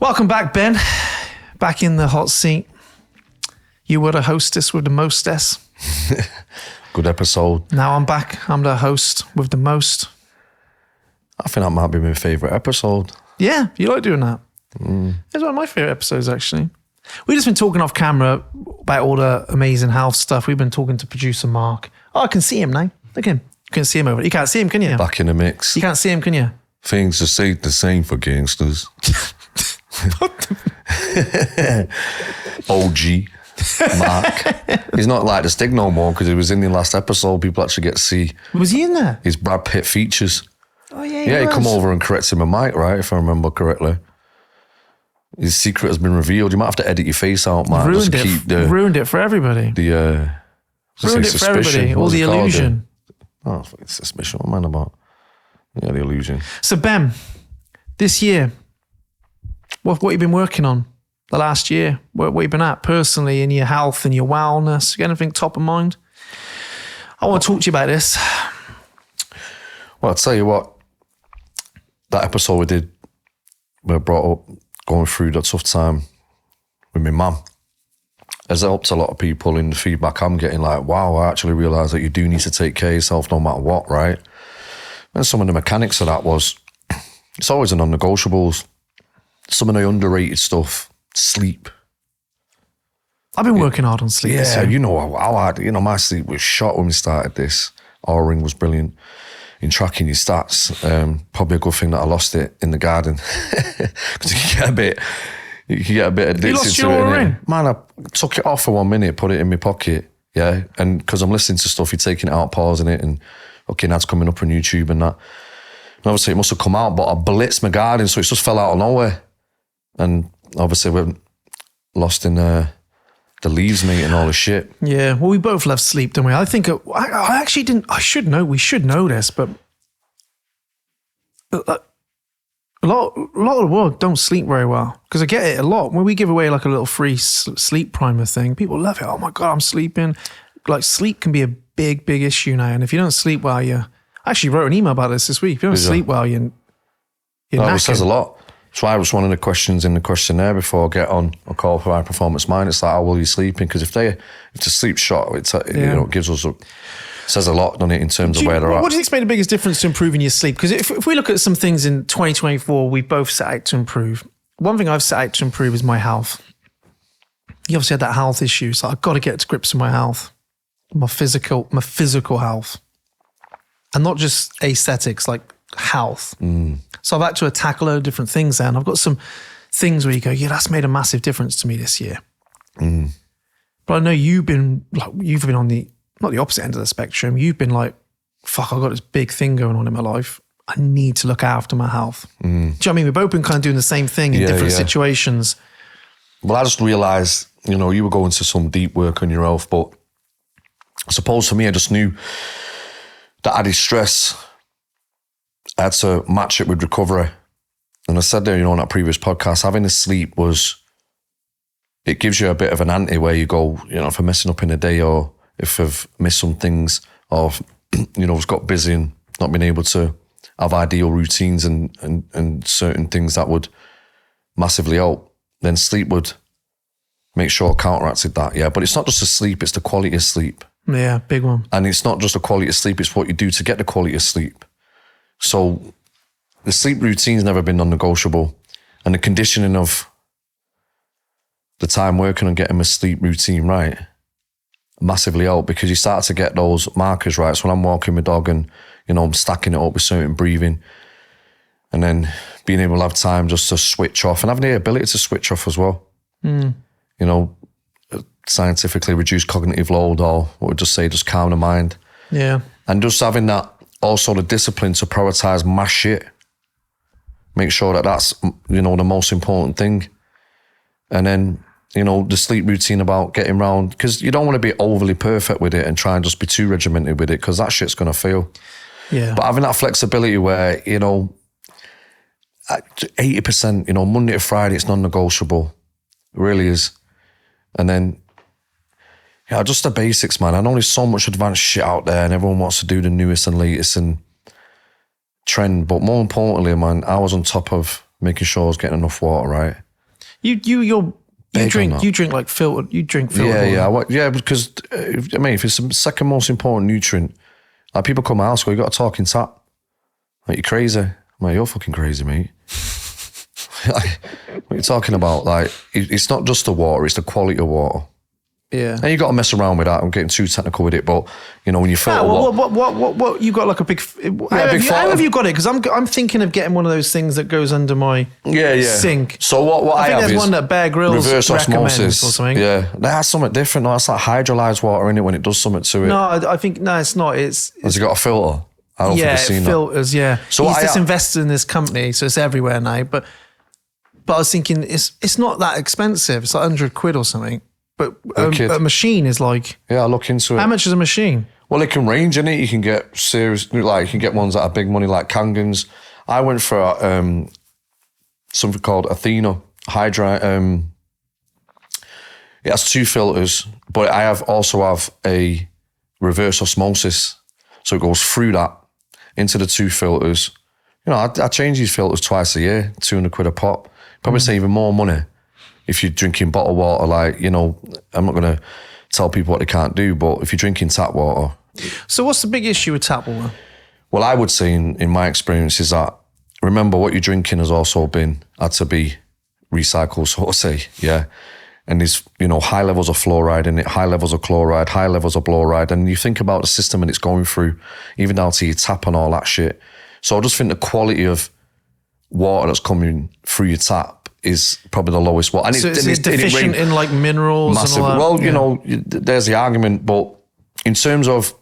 Welcome back, Ben. Back in the hot seat. You were the hostess with the mostess. Good episode. Now I'm back. I'm the host with the most. I think that might be my favourite episode. Yeah, you like doing that. It's one of my favourite episodes, actually. We've just been talking off camera about all the amazing health stuff. We've been talking to producer Mark. Oh, I can see him now. Look at him. You can see him over there. You can't see him, can you? Back in the mix. You can't see him, can you? Things are stayed the same for gangsters. OG Mark. He's not like the Stig no more because he was in the last episode. People actually get to see. Was he in there? His Brad Pitt features. Oh, yeah, Yeah, he come over and corrected my mic, right, if I remember correctly. His secret has been revealed. You might have to edit your face out, Mark. Ruined it for everybody. Ruined it for everybody. All the illusion. Oh, it's suspicion. What am I about? Yeah, the illusion. So, Ben, this year, what you been working on the last year? What you been at personally in your health and your wellness? You got anything top of mind? I want to talk to you about this. Well, I'll tell you what. That episode we did, where I brought up going through that tough time with my mum, has helped a lot of people in the feedback I'm getting, like, wow, I actually realised that you do need to take care of yourself no matter what, right? And some of the mechanics of that was, it's always a non-negotiables. Some of the underrated stuff, sleep. I've been working hard on sleep. Yeah, you know how hard, my sleep was shot when we started this. Our ring was brilliant in tracking your stats. Probably a good thing that I lost it in the garden. Because you can get a bit addicted you lost to your it. ring? Man, I took it off for 1 minute, put it in my pocket, yeah? And because I'm listening to stuff, you're taking it out, pausing it, and okay, ads coming up on YouTube and that. And obviously it must have come out, but I blitzed my garden, so it just fell out of nowhere. And obviously we're lost in the leaves, mate, and all the shit. Yeah, well, we both love sleep, don't we? I think I actually didn't. I should know. We should know this, but a lot of the world don't sleep very well, because I get it a lot when we give away like a little free sleep primer thing. People love it. Oh my god, I'm sleeping. Like, sleep can be a big issue now, and if you don't sleep well, I actually wrote an email about this week. If you don't sleep well, you're knackered. It says a lot. That's why it was one of the questions in the questionnaire before I get on a call for High Performance Mind. It's like, how well are you sleeping? Because if the sleep's shot, it gives us says a lot, doesn't it, in terms of where they're at. What do you think's made the biggest difference to improving your sleep? Because if we look at some things in 2024, we both set out to improve. One thing I've set out to improve is my health. You obviously had that health issue, so I've got to get to grips with my health, my physical health, and not just aesthetics, like health. So I've had to tackle a lot of different things there, and I've got some things where you go, yeah, that's made a massive difference to me this year. But I know you've been on not the opposite end of the spectrum. You've been like, fuck, I've got this big thing going on in my life. I need to look after my health. Do you know what I mean? We've both been kind of doing the same thing in different situations. Well, I just realised, you were going to some deep work on your health, but I suppose for me, I just knew that added stress, I had to match it with recovery. And I said there, in that previous podcast, having the sleep it gives you a bit of an ante where you go, if I'm messing up in a day, or if I've missed some things, or, I've got busy and not been able to have ideal routines and certain things that would massively help, then sleep would make sure it counteracted that, yeah. But it's not just the sleep, it's the quality of sleep. Yeah, big one. And it's not just the quality of sleep, it's what you do to get the quality of sleep. So the sleep routine's never been non-negotiable. And the conditioning of the time working on getting my sleep routine right massively helped, because you start to get those markers right. So when I'm walking my dog and, I'm stacking it up with certain breathing, and then being able to have time just to switch off, and having the ability to switch off as well. Scientifically reduce cognitive load, or what we just say, just calm the mind. Yeah. And just having that, also the discipline to prioritise my shit. Make sure that that's, the most important thing. And then, the sleep routine about getting round, because you don't want to be overly perfect with it and try and just be too regimented with it, because that shit's going to fail. Yeah. But having that flexibility where, 80%, Monday to Friday, it's non-negotiable. It really is. And then, just the basics, man. I know there's so much advanced shit out there and everyone wants to do the newest and latest and trend. But more importantly, man, I was on top of making sure I was getting enough water, right? You Big on that. drink like filtered. You drink filtered water. Yeah. Because I mean, if it's the second most important nutrient, like people come out, you got a talking tap. Like, you're crazy. I'm like, you're fucking crazy, mate. Like, what are you talking about? Like, it's not just the water; it's the quality of water. Yeah. And you got to mess around with that. I'm getting too technical with it, but you know when you filter what you got like a big. How have you got it? Because I'm thinking of getting one of those things that goes under my sink. So what I think have there's is one that Bear Grylls reverse osmosis or something. Yeah, that has something different. No, that's like hydrolyzed water in it when it does something to it. No, I think it's not. Has it got a filter? I don't think I've seen filters. that. Yeah. So he's just invested in this company, so it's everywhere now. But I was thinking it's not that expensive. It's like £100 or something. But a machine is like... Yeah, I'll look into it. How much is a machine? Well, it can range, innit? You can get serious... Like, you can get ones that are big money, like Kangens. I went for something called Athena Hydra. It has 2 filters, but I also have a reverse osmosis. So it goes through that into the 2 filters. You know, I change these filters twice a year, £200 a pop. Probably save even more money if you're drinking bottled water. Like, you know, I'm not going to tell people what they can't do, but if you're drinking tap water. So what's the big issue with tap water? Well, I would say in my experience is that, remember, what you're drinking has also had to be recycled, so to say, yeah? And there's, you know, high levels of fluoride in it, high levels of chloride, high levels of fluoride. And you think about the system and it's going through, even down to your tap and all that shit. So I just think the quality of water that's coming through your tap is probably the lowest one. And so it's deficient in like minerals massive. and all that? Well, you know, there's the argument, but in terms of,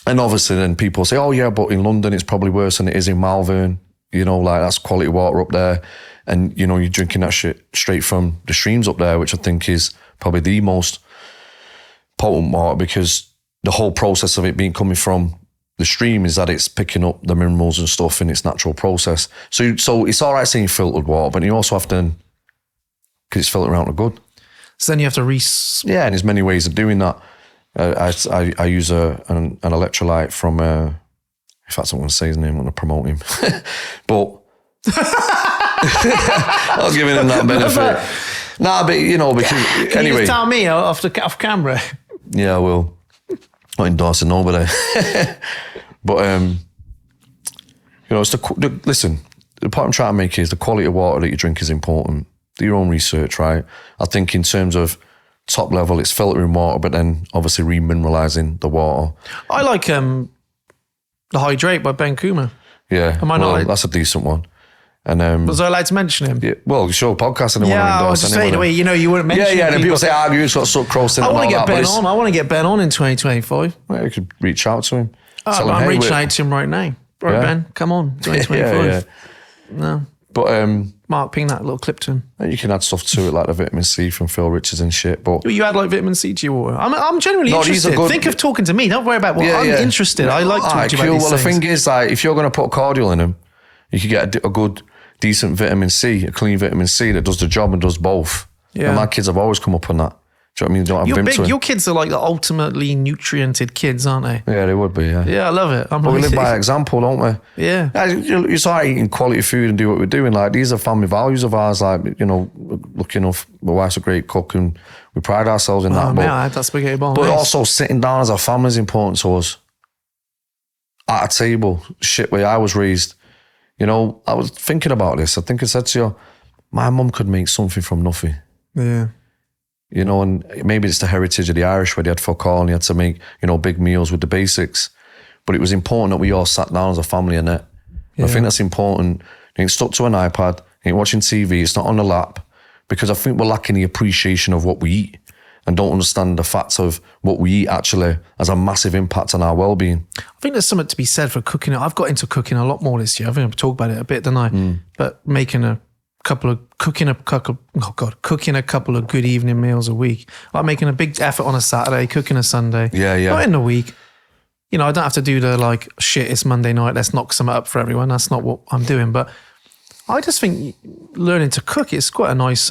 and obviously then people say, oh yeah, but in London it's probably worse than it is in Malvern. You know, like that's quality water up there. And, you know, you're drinking that shit straight from the streams up there, which I think is probably the most potent water because the whole process of it being coming from the stream is that it's picking up the minerals and stuff in its natural process. So it's all right saying filtered water, but you also have to, because it's filtered out the good. So then you have to Yeah, and there's many ways of doing that. I use an electrolyte from, in fact, I'm going to say his name, I'm going to promote him. But I'll give him that benefit. Nah, but you know, because Can you just tell me off camera? Yeah, I will. Not endorsing nobody. But you know, it's listen. The point I'm trying to make is the quality of water that you drink is important. Do your own research, right? I think in terms of top level, it's filtering water, but then obviously remineralizing the water. I like the Hydrate by Ben Coomer. Yeah, that's a decent one. And was I allowed to mention him? Yeah, well, sure, podcasting. Yeah, I was just saying, you know, you wouldn't mention. Yeah, and people say, you've got sucrose in it. I want to get Ben on. I want to get Ben on in 2025. Well, you could reach out to him. I'm reaching out to him right now. Right, Ben, come on, 2025. Yeah. No, but Mark, ping that little clip to him. You can add stuff to it like the vitamin C from Phil Richards and shit. But you add like vitamin C to your water. I'm genuinely interested. Think of talking to me. Don't worry about what I'm interested. I like talking to you about these things. The thing is, like, if you're going to put cordial in them, you could get a good, decent vitamin C, a clean vitamin C that does the job and does both. Yeah. And my kids have always come up on that. Do you know what I mean? Don't have your kids are like the ultimately nutriented kids, aren't they? Yeah, they would be, yeah. Yeah, I love it. But we live by example, don't we? Yeah. You start eating quality food and do what we're doing. Like, these are family values of ours. Like, you know, lucky enough, my wife's a great cook and we pride ourselves in that. Oh, man, I had that spaghetti bolognese. But also sitting down as a family is important to us. At a table, shit, where I was raised. You know, I was thinking about this. I think I said to you, my mum could make something from nothing. Yeah. You know, and maybe it's the heritage of the Irish where they had fuck all and you had to make, you know, big meals with the basics. But it was important that we all sat down as a family and that. Yeah. I think that's important. You ain't stuck to an iPad, you ain't watching TV, it's not on the lap. Because I think we're lacking the appreciation of what we eat and don't understand the facts of what we eat actually has a massive impact on our well-being. I think there's something to be said for cooking. I've got into cooking a lot more this year. I think I've talked about it a bit, didn't I? But cooking a couple of good evening meals a week. Like making a big effort on a Saturday, cooking a Sunday. Yeah. Not in the week. You know, I don't have to do the like, shit, it's Monday night, let's knock something up for everyone. That's not what I'm doing. But I just think learning to cook, it's quite a nice...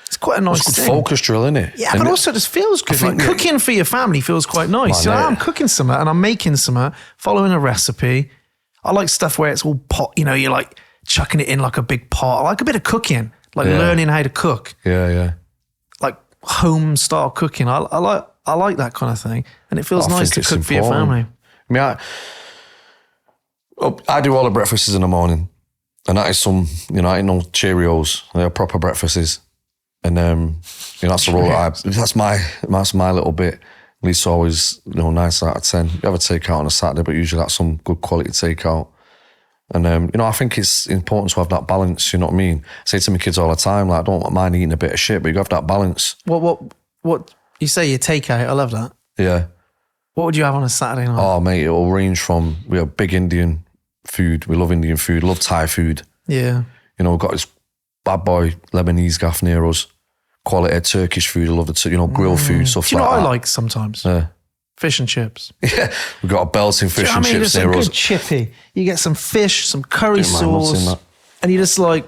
It's quite a nice it's thing. Good focus drill, isn't it? Yeah, but also it just feels good. Like cooking for your family feels quite nice. You know, I'm cooking something and I'm making something, following a recipe. I like stuff where it's all pot, you know, you're like chucking it in like a big pot. I like a bit of cooking, like learning how to cook. Yeah. Like home style cooking. I like that kind of thing. And it feels nice to cook for your family. I mean, I do all the breakfasts in the morning. And that is some, I ain't no Cheerios. They're proper breakfasts. And that's the role that's my little bit. At least always, 9 out of 10. You have a takeout on a Saturday, but usually that's some good quality takeout. And, I think it's important to have that balance, you know what I mean? I say to my kids all the time, like, I don't mind eating a bit of shit, but you have that balance. What you say your takeout, I love that. Yeah. What would you have on a Saturday night? Oh, mate, it'll range from, we have big Indian food. We love Indian food, love Thai food. Yeah. We've got this bad boy Lebanese gaff near us. Quality Turkish food, I love the, grilled food, stuff like that. Do you know what I like sometimes? Yeah. Fish and chips. Yeah, we've got a belting fish and chips near us. Good chippy. You get some fish, some curry sauce, and you just like,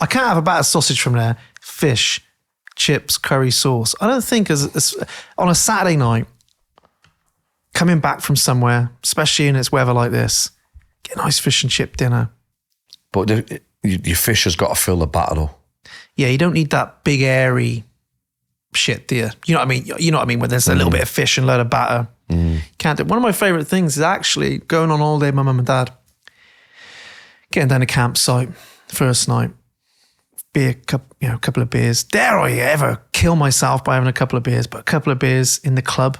I can't have a battered sausage from there. Fish, chips, curry sauce. I don't think as on a Saturday night, coming back from somewhere, especially in its weather like this, get a nice fish and chip dinner. But your fish has got to fill the batter though. Yeah, you don't need that big airy shit, do you? You know what I mean? You know what I mean? When there's a little bit of fish and a load of batter. Can't do. One of my favourite things is actually going on holiday with my mum and dad, getting down to campsite, first night, beer, couple of beers. Dare I ever kill myself by having a couple of beers, but a couple of beers in the club.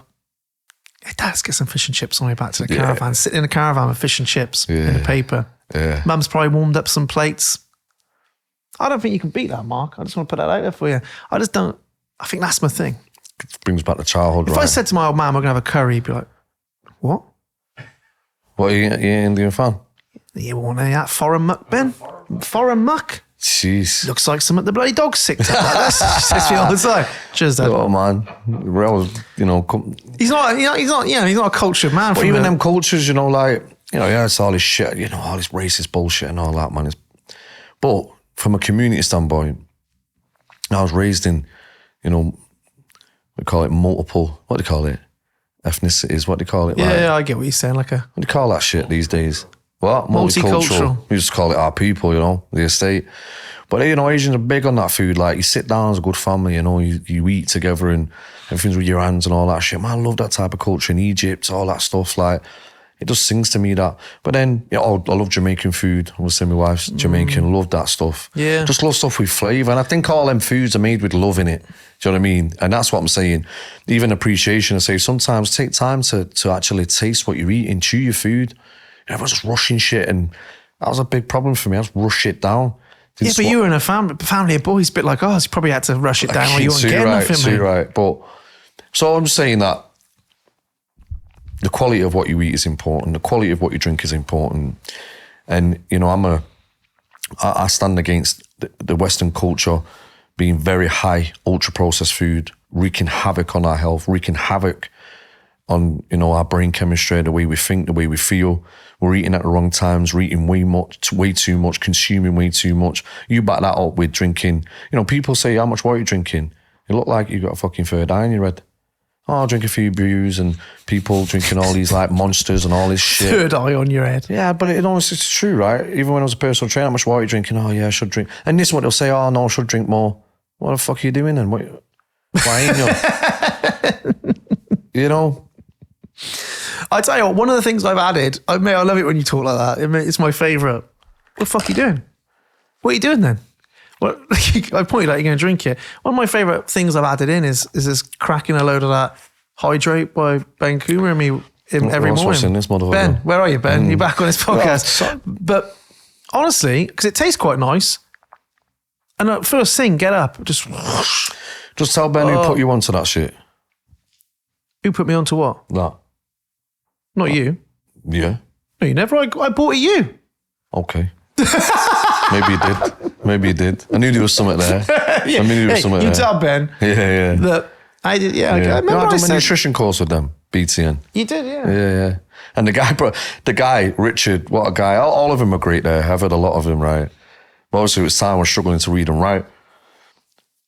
Hey, Dad, let's get some fish and chips on the way back to the caravan. Sitting in the caravan with fish and chips in the paper. Yeah. Mum's probably warmed up some plates. I don't think you can beat that, Mark. I just want to put that out there for you. I just don't. I think that's my thing. It brings back the childhood, If I said to my old man, we're going to have a curry, he'd be like, what? What, are you an Indian fan? You want any of that foreign muck, Ben? Foreign muck? Jeez. Looks like some of the bloody dog's sicked up. That's me all the time. Cheers, Dad. Oh, man. We're always, He's not a cultured man. But even them cultures, it's all this shit, all this racist bullshit and all that, man. But from a community standpoint, I was raised in, we call it multiple, what do you call it? Ethnicities, what do you call it? Yeah, I get what you're saying. What do you call that shit these days? What? Multicultural. We just call it our people, the estate. But, Asians are big on that food. Like, you sit down as a good family, you eat together and everything's with your hands and all that shit. Man, I love that type of culture in Egypt, all that stuff. Like, it just sings to me that. But then, I love Jamaican food. I was saying my wife's Jamaican, love that stuff. Yeah. Just love stuff with flavour. And I think all them foods are made with love in it. Do you know what I mean? And that's what I'm saying. Even appreciation, I say sometimes take time to actually taste what you're eating, chew your food. Everyone's just rushing shit, and that was a big problem for me. I just rush it down. But you were in a family of boys, a bit like us. You probably had to rush it down or you weren't getting nothing, mate. Right. But, so I'm just saying that the quality of what you eat is important. The quality of what you drink is important. And, I stand against the Western culture being very high, ultra-processed food, wreaking havoc on our health, wreaking havoc on, our brain chemistry, the way we think, the way we feel. We're eating at the wrong times, we're eating way too much, consuming way too much. You back that up with drinking. People say, how much water are you drinking? You look like you've got a fucking third eye in your head. Oh, I'll drink a few brews, and people drinking all these like monsters and all this shit. Third eye on your head. Yeah, but it's true, right? Even when I was a personal trainer, how much water are you drinking? Oh yeah, I should drink. And this is what they'll say, oh no, I should drink more. What the fuck are you doing then? Why ain't you? I tell you what, one of the things I've added, I love it when you talk like that. It's my favourite. What the fuck are you doing? What are you doing then? Well, I pointed out you're going to drink it. One of my favourite things I've added in is this cracking a load of that Hydrate by Ben Coomer and me every morning. This Ben, where are you, Ben? You're back on this podcast. But honestly, because it tastes quite nice, and first thing, get up, just tell Ben who put you onto that shit. Who put me onto what? That. Not you. Yeah. No, you never. I bought it you. Okay. Maybe you did. I knew there was something there. Yeah. I knew there was something there. You tell Ben. Yeah. That I did. Yeah. I remember I did my nutrition course with them. BTN. You did, yeah. Yeah. And the guy, Richard, what a guy. All of them are great there. I've heard a lot of them, right? But obviously it was time I was struggling to read and write.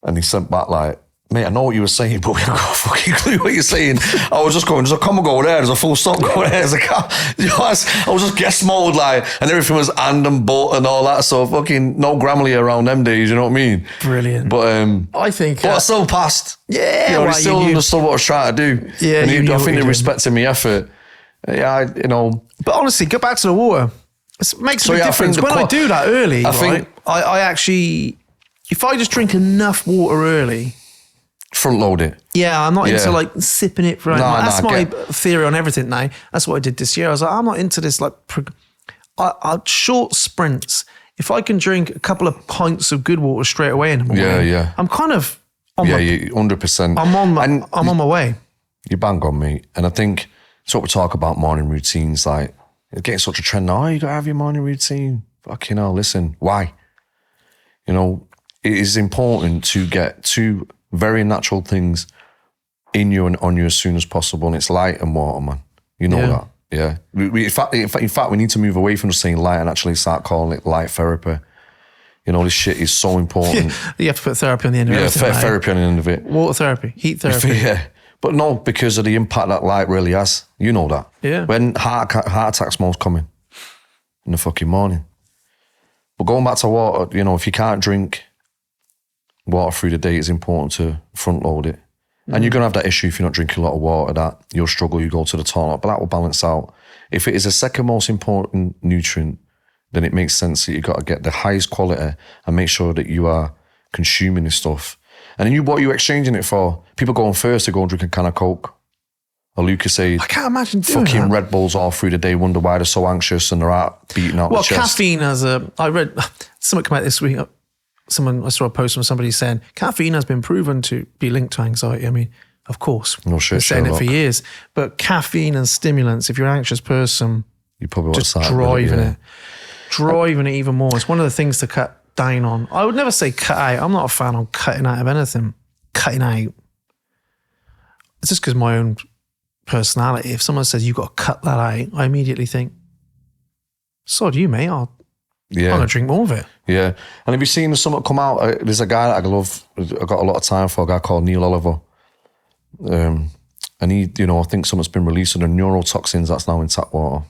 And he sent back like Mate, I know what you were saying, but we haven't got a fucking clue what you're saying. I was just going, there's a comma go there, there's a full stop go there, there's a cap. You know, I was just guess mode, like, and everything was and but and all that, so fucking no Grammarly around them days, you know what I mean? Brilliant. But I think... but I still passed. Yeah, you know, well, he still understood what I was trying to do. Yeah, and I think they respected my effort. Yeah, you know. But honestly, go back to the water. It makes a big difference. When I do that early, I actually, if I just drink enough water early... Front load it. Yeah, I'm not into like sipping it for that's my theory on everything now. That's what I did this year. I was like, I'm not into this like short sprints. If I can drink a couple of pints of good water straight away in the morning, I'm kind of on 100%. I'm on my way. You bang on, mate. And I think it's what we talk about morning routines. Like, it's getting such a trend now. Oh, you got to have your morning routine. Fucking hell, listen. Why? You know, it is important to get two very natural things in you and on you as soon as possible. And it's light and water, man. You know that. Yeah. In fact, we need to move away from just saying light and actually start calling it light therapy. You know, this shit is so important. You have to put therapy on the end of it. Yeah, therapy on the end of it. Water therapy, heat therapy. Yeah. But no, because of the impact that light really has. You know that. Yeah. When heart attacks most coming in the fucking morning. But going back to water, you know, if you can't drink water through the day, it's important to front load it. And you're going to have that issue if you're not drinking a lot of water, that you'll struggle, you go to the toilet, but that will balance out. If it is the second most important nutrient, then it makes sense that you've got to get the highest quality and make sure that you are consuming this stuff. And then what are you exchanging it for? People going first to go and drink a can of Coke or Lucasade. I can't imagine doing fucking that. Red Bulls all through the day, wonder why they're so anxious and they're out beating out the chest. Well, caffeine I read something come out this week. I saw a post from somebody saying caffeine has been proven to be linked to anxiety. I mean, of course, no shit, been saying it for years. But caffeine and stimulants, if you're an anxious person, you probably want just to driving it even more. It's one of the things to cut down on. I would never say cut out. I'm not a fan of cutting out of anything. Cutting out. It's just because my own personality. If someone says you've got to cut that out, I immediately think, sod you, mate. I'm going to drink more of it. Yeah. And have you seen something come out? There's a guy that I love, I've got a lot of time for, a guy called Neil Oliver. And he, you know, I think something's been released on the neurotoxins that's now in tap water.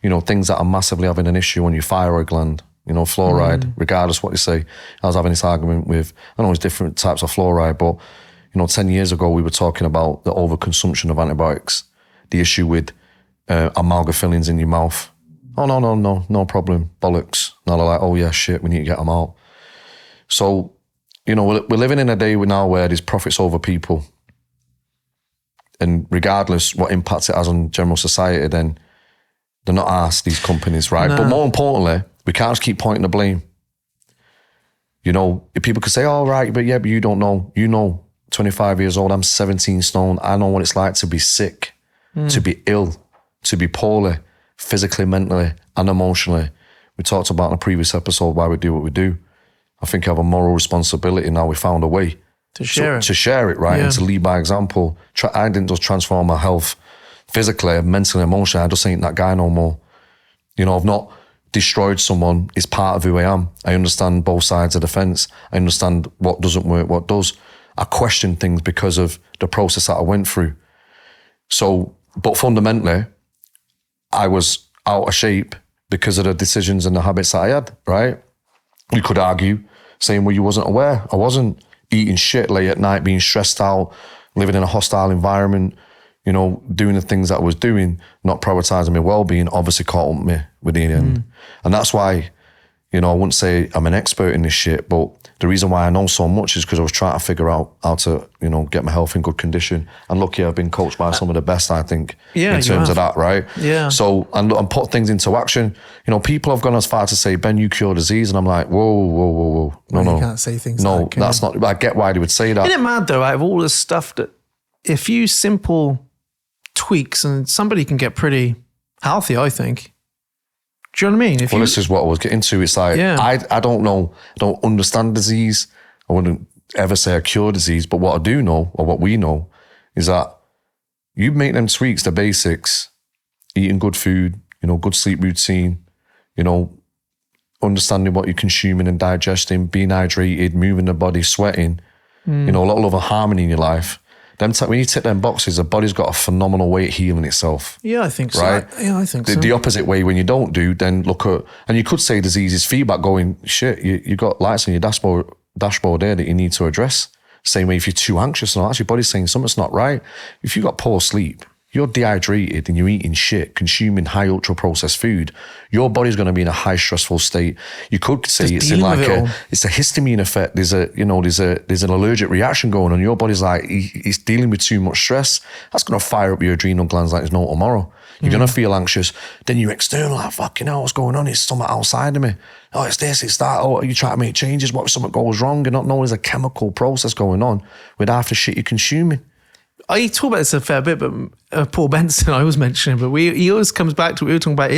You know, things that are massively having an issue on your thyroid gland, you know, fluoride, regardless what you say. I was having this argument with, I know there's different types of fluoride, but, you know, 10 years ago we were talking about the overconsumption of antibiotics, the issue with amalgam fillings in your mouth. Oh, no problem, bollocks. Now they're like, oh yeah, shit, we need to get them out. So, you know, we're living in a day now where there's profits over people. And regardless what impact it has on general society, then they're not asked, these companies, right? No. But more importantly, we can't just keep pointing the blame. You know, if people could say, oh, right, but you don't know. You know, 25 years old, I'm 17 stone. I know what it's like to be sick, to be ill, to be poorly, physically, mentally, and emotionally. We talked about in a previous episode why we do what we do. I think I have a moral responsibility now. We found a way to share it, right? And to lead by example. I didn't just transform my health physically, mentally, emotionally. I just ain't that guy no more. You know, I've not destroyed someone. It's part of who I am. I understand both sides of the fence. I understand what doesn't work, what does. I question things because of the process that I went through. So, but fundamentally, I was out of shape because of the decisions and the habits that I had, right? You could argue, saying, well, you wasn't aware. I wasn't eating shit late at night, being stressed out, living in a hostile environment, you know, doing the things that I was doing, not prioritising my well-being, obviously caught up with me with the end. And that's why, you know, I wouldn't say I'm an expert in this shit, but the reason why I know so much is because I was trying to figure out how to, you know, get my health in good condition. And lucky I've been coached by some of the best, I think, in terms of that, right? Yeah. So, and put things into action. You know, people have gone as far to say, Ben, you cure disease. And I'm like, whoa. No. You can't say things like that. No, that's not, I get why they would say that. Isn't it mad though, out of all this stuff, that a few simple tweaks and somebody can get pretty healthy, I think. Do you know what I mean? This is what I was getting to. It's like, I don't know, I don't understand disease. I wouldn't ever say I cure disease, but what I do know, or what we know, is that you make them tweaks, the basics, eating good food, you know, good sleep routine, you know, understanding what you're consuming and digesting, being hydrated, moving the body, sweating, you know, a lot of love and harmony in your life. When you tick them boxes, the body's got a phenomenal way at healing itself. Yeah, I think so. Right? Yeah, I think so. The opposite way, when you don't do, then look at, and you could say disease is feedback going, shit, you got lights on your dashboard there that you need to address. Same way if you're too anxious and all that, your body's saying something's not right. If you've got poor sleep, you're dehydrated and you're eating shit, consuming high ultra processed food, your body's going to be in a high stressful state. You could say it's in like it's a histamine effect. There's an allergic reaction going on. Your body's like, it's dealing with too much stress. That's going to fire up your adrenal glands like there's no tomorrow. You're going to feel anxious. Then you're external, like, fucking hell, what's going on? It's something outside of me. Oh, it's this, it's that. Oh, you try to make changes. What if something goes wrong? You're not knowing there's a chemical process going on with half the shit you're consuming. I talk about this a fair bit, but Paul Benson, I always mention him, but he always comes back to what we were talking about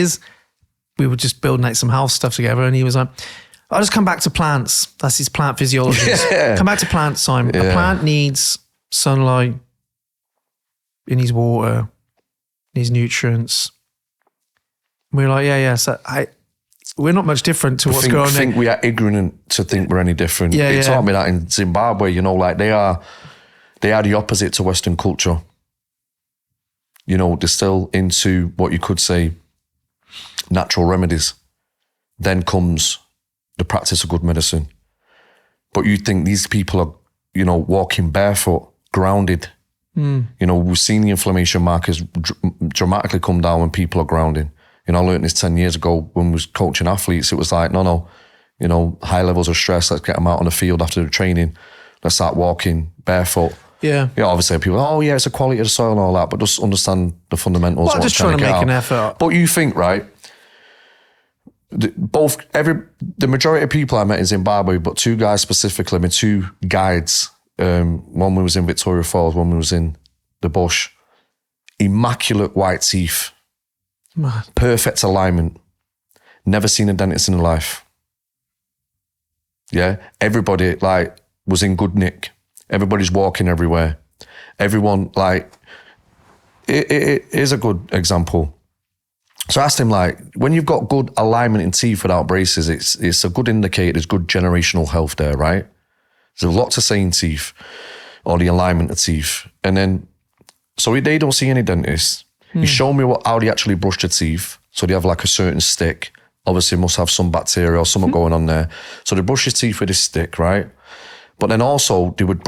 we were just building out some house stuff together, and he was like, I'll just come back to plants. That's his plant physiologist. Yeah. Come back to plants, Simon. Yeah. A plant needs sunlight, it needs water, it needs nutrients. We're like, yeah. So we're not much different to what's going on. I think we are ignorant to think we're any different. Yeah, he taught me that in Zimbabwe, you know, like they are the opposite to Western culture. You know, they're still into what you could say natural remedies. Then comes the practice of good medicine. But you think these people are, you know, walking barefoot, grounded. You know, we've seen the inflammation markers dramatically come down when people are grounding. You know, I learned this 10 years ago when we was coaching athletes. It was like, no, you know, high levels of stress, let's get them out on the field after the training. Let's start walking barefoot. Yeah. Yeah, obviously people, it's the quality of the soil and all that, but just understand the fundamentals. Well, just trying to make an effort. But you think, right, the majority of people I met in Zimbabwe, but two guys specifically, I mean, two guides, one was in Victoria Falls, one was in the bush, immaculate white teeth, man. Perfect alignment, never seen a dentist in their life. Yeah, everybody like was in good nick. Everybody's walking everywhere. Everyone, like, it is a good example. So I asked him, like, when you've got good alignment in teeth without braces, it's a good indicator, there's good generational health there, right? There's a lot to say in teeth, or the alignment of teeth. And then, so they don't see any dentists. He showed me how they actually brush their teeth. So they have like a certain stick. Obviously must have some bacteria or something going on there. So they brush their teeth with this stick, right? But then also they would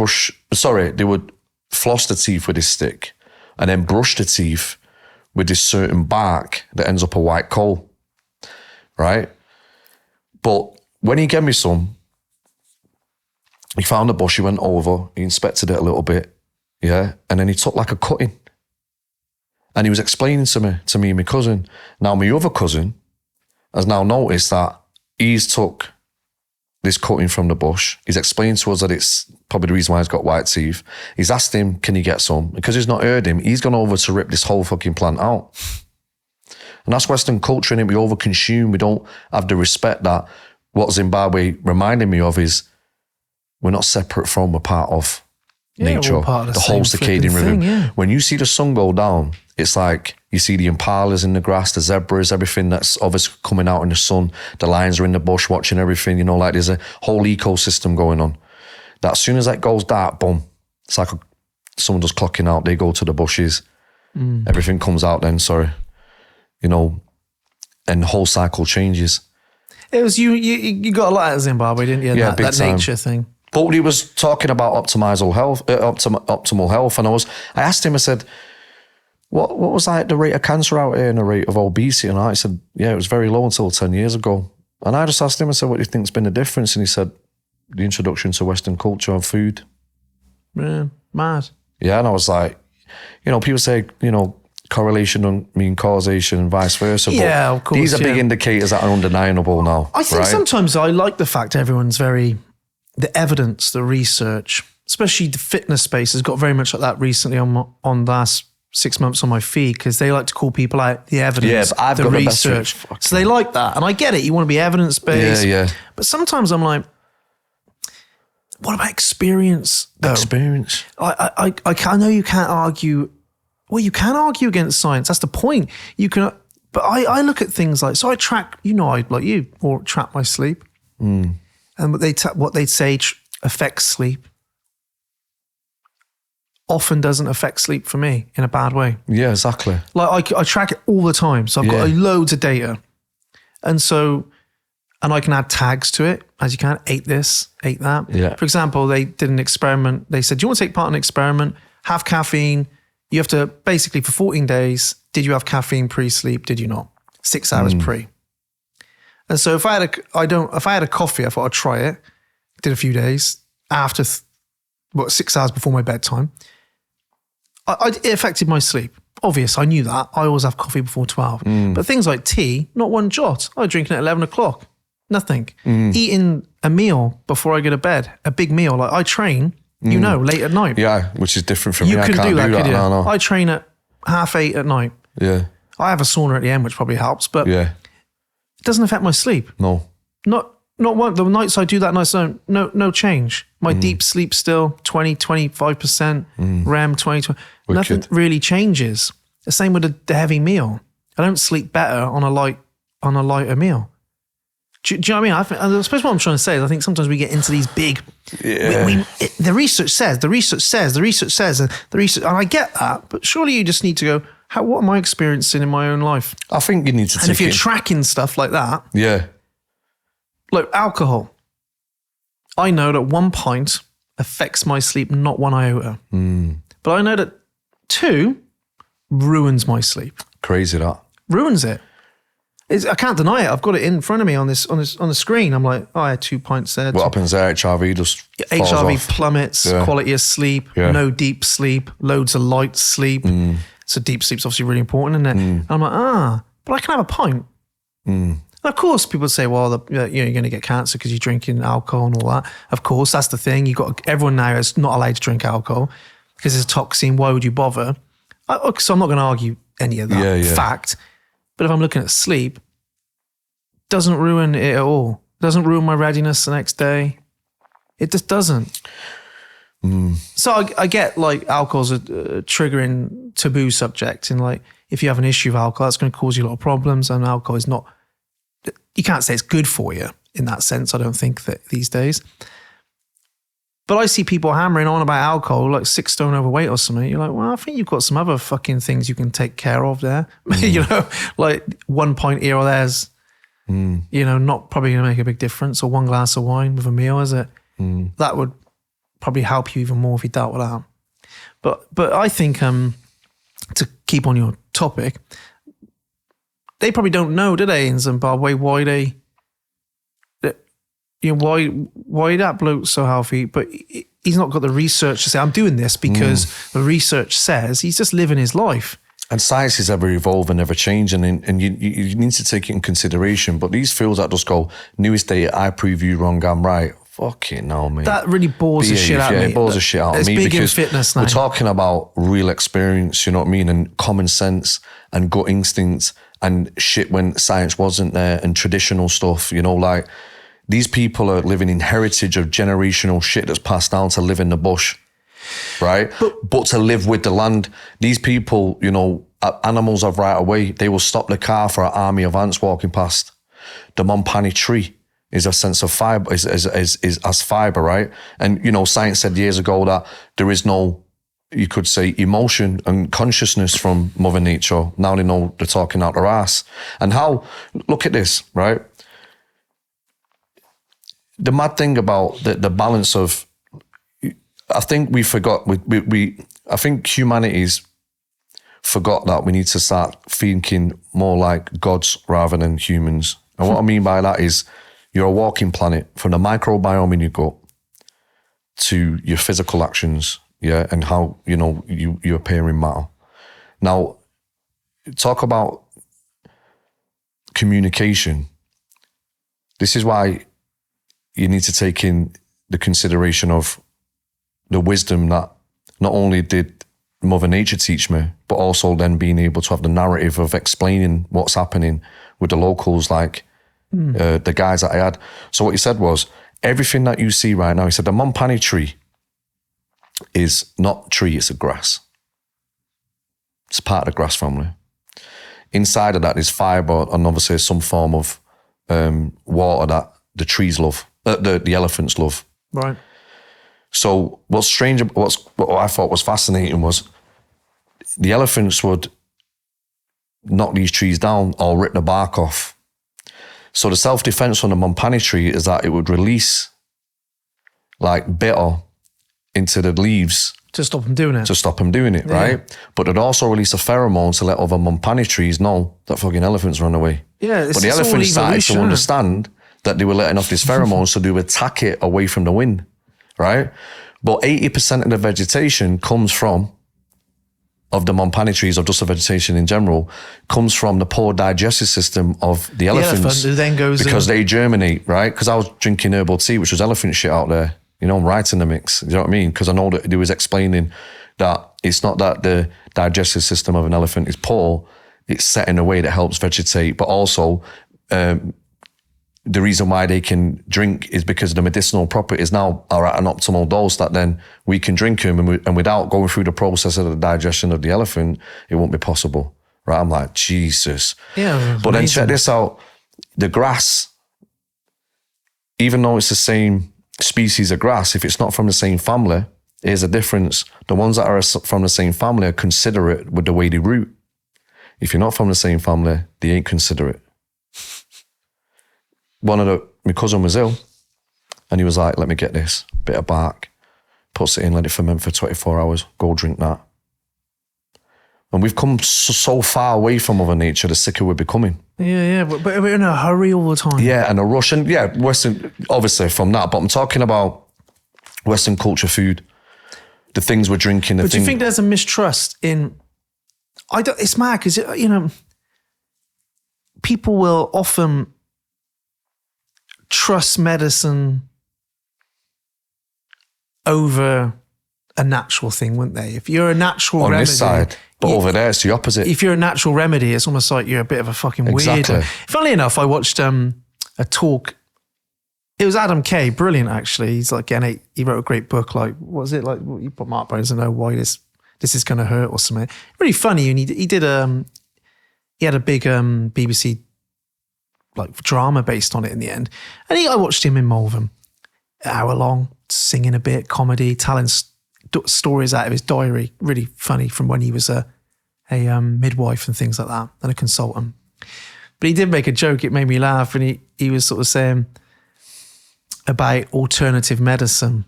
floss the teeth with this stick and then brush the teeth with this certain bark that ends up a white coal, right? But when he gave me some, he found a bush, he went over, he inspected it a little bit, yeah? And then he took like a cutting. And he was explaining to me and my cousin. Now my other cousin has now noticed that he's took this cutting from the bush. He's explained to us that it's probably the reason why he's got white teeth. He's asked him, can he get some? Because he's not heard him, he's gone over to rip this whole fucking plant out. And that's Western culture, innit? We overconsume, we don't have the respect that what Zimbabwe reminded me of is we're not separate from, we're part of nature. Part of the whole circadian rhythm. Yeah. When you see the sun go down, it's like you see the impalas in the grass, the zebras, everything that's obviously coming out in the sun. The lions are in the bush watching everything, you know, like there's a whole ecosystem going on. That as soon as that goes dark, boom, it's like someone just clocking out, they go to the bushes, everything comes out then, you know, and the whole cycle changes. It was you got a lot out of Zimbabwe, didn't you? Yeah, that nature thing. But he was talking about optimal health, and I asked him, I said, what was like the rate of cancer out here and the rate of obesity? And I said, yeah, it was very low until 10 years ago. And I just asked him, I said, what do you think's been the difference? And he said, the introduction to Western culture and food. Yeah, mad. Yeah, and I was like, you know, people say, you know, correlation don't mean causation and vice versa. Yeah, but of course. These are big indicators that are undeniable now. I think sometimes I like the fact everyone's the evidence, the research, especially the fitness space has got very much like that recently on the last 6 months on my feed, because they like to call people out the evidence, I've the got research. So they like that. And I get it. You want to be evidence-based. Yeah. But sometimes I'm like, what about experience, though? Experience. I know you can't argue. Well, you can argue against science. That's the point. You can, but I look at things like, so I track, you know, I like you, or track my sleep. And what they say affects sleep. often doesn't affect sleep for me in a bad way. Yeah, exactly. Like I track it all the time. So I've got loads of data. And I can add tags to it, as you can, ate this, ate that. Yeah. For example, they did an experiment. They said, do you want to take part in an experiment? Have caffeine. You have to, basically for 14 days, did you have caffeine pre-sleep? Did you not? 6 hours pre. And so if I had a coffee, I thought I'd try it. Did a few days after, 6 hours before my bedtime. It affected my sleep. Obvious, I knew that. I always have coffee before 12. But things like tea, not one jot. I was drinking at 11 o'clock. Nothing. Eating a meal before I go to bed, a big meal. Like I train, late at night. Yeah, which is different from me. You I can can't do that, could you? No. I train at 7:30 at night. Yeah. I have a sauna at the end, which probably helps, but it doesn't affect my sleep. No. Not one. The nights I do that, no change. My deep sleep still 20-25%, REM 20. Nothing really changes. The same with the heavy meal. I don't sleep better on a lighter meal. Do you know what I mean? I suppose what I'm trying to say is I think sometimes we get into these big, the research says, and I get that, but surely you just need to go, what am I experiencing in my own life? I think you need to take it. And if you're tracking stuff like that. Yeah. Look, alcohol. I know that 1 pint affects my sleep, not 1 iota. But I know that 2 ruins my sleep. Crazy that. Ruins it. I can't deny it. I've got it in front of me on the screen. I'm like, I had 2 pints there. What happens there? HRV just falls HRV off. plummets, quality of sleep, no deep sleep, loads of light sleep. So deep sleep's obviously really important, isn't it? And I'm like, but I can have a pint. And of course, people say, well, you're going to get cancer because you're drinking alcohol and all that. Of course, that's the thing. Everyone now is not allowed to drink alcohol because it's a toxin. Why would you bother? So I'm not going to argue any of that fact. But if I'm looking at sleep, doesn't ruin it at all. Doesn't ruin my readiness the next day. It just doesn't. So I get like alcohol's a triggering taboo subject, and like if you have an issue with alcohol, that's going to cause you a lot of problems. And alcohol is not. You can't say it's good for you in that sense. I don't think that these days. But I see people hammering on about alcohol, like 6 stone overweight or something. You're like, well, I think you've got some other fucking things you can take care of there. Like 1 pint here or there's, not probably going to make a big difference. Or 1 glass of wine with a meal, is it? That would probably help you even more if you dealt with that. But I think to keep on your topic, they probably don't know, do they, in Zimbabwe, why that bloke's so healthy, but he's not got the research to say, I'm doing this because the research says. He's just living his life. And science is ever evolving, ever changing, and you need to take it in consideration. But these fields that just go, newest data, I prove you wrong, I'm right. Fucking hell, mate. That really bores the shit out of me. It bores the shit out of me. It's big in because fitness now. we're talking about real experience, you know what I mean, and common sense and gut instincts and shit when science wasn't there and traditional stuff, like these people are living in heritage of generational shit that's passed down to live in the bush, right? But to live with the land. These people, animals have right away. They will stop the car for an army of ants walking past. The Montpani tree is a sense of fiber, is as fiber, right? And, science said years ago that there is no, you could say, emotion and consciousness from Mother Nature. Now they know they're talking out their ass. And look at this, right? The mad thing about the balance of, I think we forgot, I think humanity's forgot that we need to start thinking more like gods rather than humans. And what I mean by that is you're a walking planet from the microbiome in your gut to your physical actions, and how, you appear in matter. Now, talk about communication. This is why you need to take in the consideration of the wisdom that not only did Mother Nature teach me, but also then being able to have the narrative of explaining what's happening with the locals, like the guys that I had. So what he said was, everything that you see right now, he said, the Montpani tree is not a tree, it's a grass. It's part of the grass family. Inside of that is fiber and obviously some form of water that the trees love, the elephants love. Right. So what's strange, what I thought was fascinating was the elephants would knock these trees down or rip the bark off. So the self-defense from the Montpani tree is that it would release like bitter into the leaves to stop them doing it. Right? But it'd also release a pheromone to let other Montpani trees know that fucking elephants run away. Yeah, but the elephants started to understand that they were letting off this pheromone, so they would attack it away from the wind, right? But 80% of the vegetation comes from, of the Montpani trees, or just the vegetation in general, comes from the poor digestive system of the elephants. Elephant who then goes because they germinate, right? Because I was drinking herbal tea, which was elephant shit out there, you know, right in the mix. You know what I mean? Because I know that they was explaining that it's not that the digestive system of an elephant is poor, it's set in a way that helps vegetate, but also the reason why they can drink is because the medicinal properties now are at an optimal dose that then we can drink them, and without going through the process of the digestion of the elephant, it won't be possible, right? I'm like, Jesus. Yeah. But then check this out. The grass, even though it's the same species of grass, if it's not from the same family, here's a difference. The ones that are from the same family are considerate with the way they root. If you're not from the same family, they ain't considerate. My cousin was ill, and he was like, let me get this bit of bark, puts it in, let it ferment for 24 hours, go drink that. And we've come so far away from Mother Nature, the sicker we're becoming. Yeah, but we're in a hurry all the time. Yeah, and a rush, and yeah, Western, obviously from that, but I'm talking about Western culture food, the things we're drinking. But do you think there's a mistrust in, it's mad, because, you know, people will often trust medicine over a natural thing, wouldn't they? If you're a natural remedy. On this side, but over there it's the opposite. If you're a natural remedy, it's almost like you're a bit of a fucking exactly. weirdo. Funnily enough, I watched a talk. It was Adam Kay, brilliant actually. He's like, again, he wrote a great book. Like, what was it? Like, you put Mark Bones and know why this is going to hurt or something. Really funny. And he had a big BBC like drama based on it in the end. And I watched him in Malvern, an hour long, singing a bit, comedy, telling stories out of his diary. Really funny, from when he was a midwife and things like that, and a consultant. But he did make a joke, it made me laugh, and he was sort of saying about alternative medicine.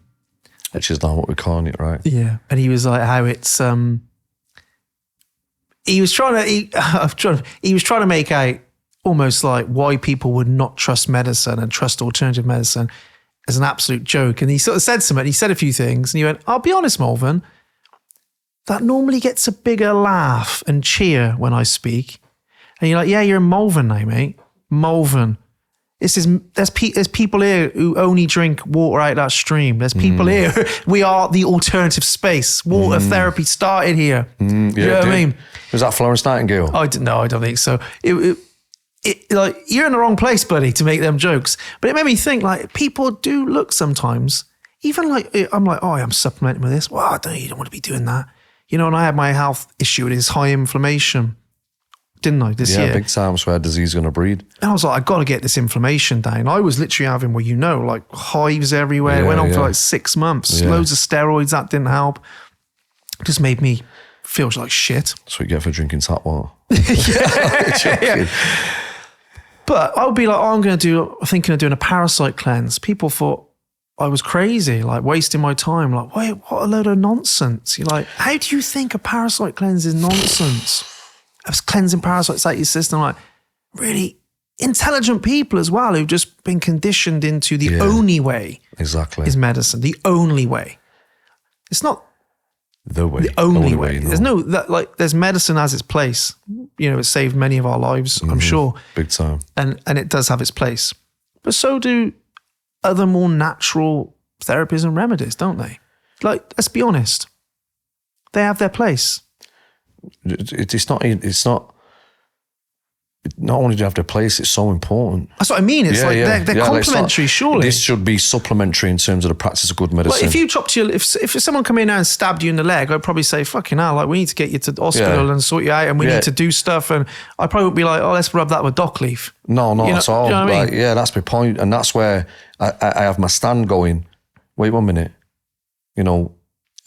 Which is now what we're calling it, right? Yeah. And he was like, how it's he was trying to make out almost like why people would not trust medicine and trust alternative medicine as an absolute joke. And he sort of said something, he said a few things, and he went, I'll be honest, Malvern, that normally gets a bigger laugh and cheer when I speak. And you're like, yeah, you're in Malvern now, mate. Malvern. There's people here who only drink water out of that stream. There's people here. We are the alternative space. Water therapy started here. Yeah, you know what I mean? Was that Florence Nightingale? I don't think so. Like, you're in the wrong place, buddy, to make them jokes. But it made me think, like, people do look sometimes, even like, I'm like, oh, I'm supplementing with this. Well, you don't want to be doing that. You know, and I had my health issue, it is high inflammation, didn't I, this year? Yeah, big time. It's where disease is going to breed. And I was like, I've got to get this inflammation down. I was literally having, well, you know, like hives everywhere. It went on for like 6 months. Loads of steroids, that didn't help. It just made me feel like shit. That's what you get for drinking tap water. yeah. But I would be like, I'm thinking of doing a parasite cleanse. People thought I was crazy, like wasting my time. Like, wait, what a load of nonsense. You're like, how do you think a parasite cleanse is nonsense? I was cleansing parasites out your system. Like, really intelligent people as well who've just been conditioned into the only way is medicine. The only way. It's not the way. The only way. No. There's medicine has its place. You know, it saved many of our lives, I'm sure. Big time. And it does have its place. But so do other more natural therapies and remedies, don't they? Like, let's be honest. They have their place. Not only do you have their place, it's so important. That's what I mean. It's they're complementary, surely. This should be supplementary in terms of the practice of good medicine. Like, if you chopped if someone come in and stabbed you in the leg, I'd probably say, fucking hell, like, we need to get you to the hospital and sort you out, and we need to do stuff. And I probably would be like, oh, let's rub that with dock leaf. No, not at all. You know what I mean? Yeah, that's my point. And that's where I have my stand going, wait 1 minute. you know,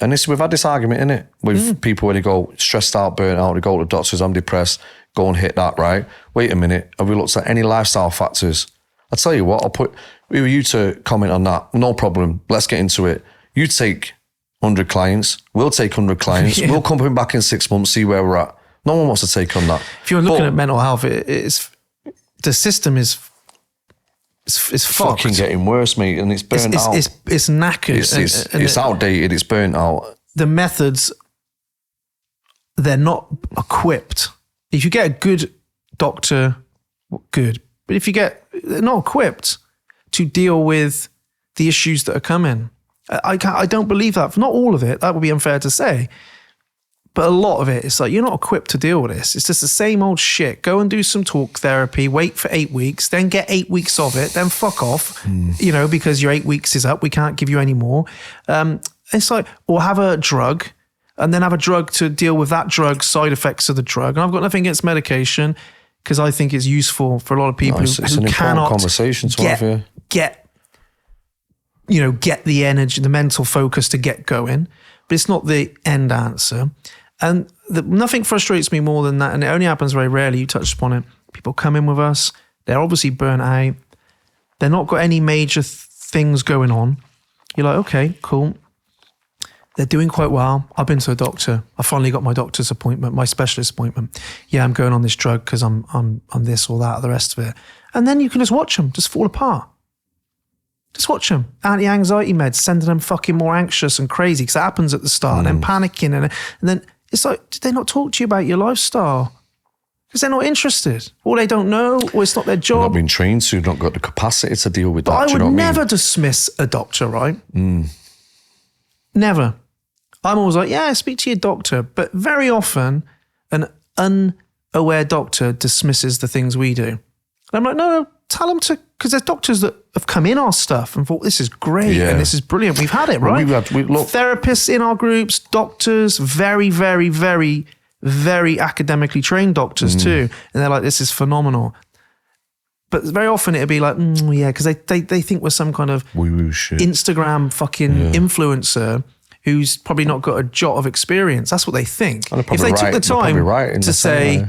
and we've had this argument, innit, with people where they go stressed out, burnt out, they go to the doctors, I'm depressed, go and hit that, right? Wait a minute, have we looked at any lifestyle factors? I'll tell you what, we were you to comment on that, no problem, let's get into it. You take 100 clients, we'll take 100 clients, we'll come back in 6 months, see where we're at. No one wants to take on that. If you're looking at mental health, the system is fucked. Fucking getting worse, mate, and it's burnt out. It's knackered. It's outdated, it's burnt out. The methods, they're not equipped. If you get a good doctor, good. But if they're not equipped to deal with the issues that are coming. I don't believe that. Not all of it, that would be unfair to say. But a lot of it, it's like, you're not equipped to deal with this. It's just the same old shit. Go and do some talk therapy, wait for 8 weeks, then get 8 weeks of it, then fuck off, you know, because your 8 weeks is up. We can't give you any more. It's like, or have a drug and then have a drug to deal with that drug, side effects of the drug. And I've got nothing against medication because I think it's useful for a lot of people it's who an cannot conversation to have, get the energy, the mental focus to get going. But it's not the end answer. And nothing frustrates me more than that, and it only happens very rarely. You touched upon it. People come in with us. They're obviously burnt out. They're not got any major things going on. You're like, okay, cool. They're doing quite well. I've been to a doctor. I finally got my doctor's appointment, my specialist appointment. Yeah, I'm going on this drug because I'm this or that or the rest of it. And then you can just watch them just fall apart. Just watch them. Anti-anxiety meds, sending them fucking more anxious and crazy because that happens at the start, and then panicking. And then it's like, did they not talk to you about your lifestyle? Because they're not interested. Or they don't know, or it's not their job. They've not been trained to, not got the capacity to deal with that. But I would never dismiss a doctor, right? Never. I'm always like, yeah, speak to your doctor. But very often, an unaware doctor dismisses the things we do. And I'm like, no, tell them to, because there's doctors that have come in our stuff and thought, this is great and this is brilliant. We've had it, right? Look, therapists in our groups, doctors, very, very, very, very academically trained doctors too. And they're like, this is phenomenal. But very often it'd be like, yeah, because they think we're some kind of woo-woo shit. Instagram fucking influencer who's probably not got a jot of experience. That's what they think. If they took the time to say,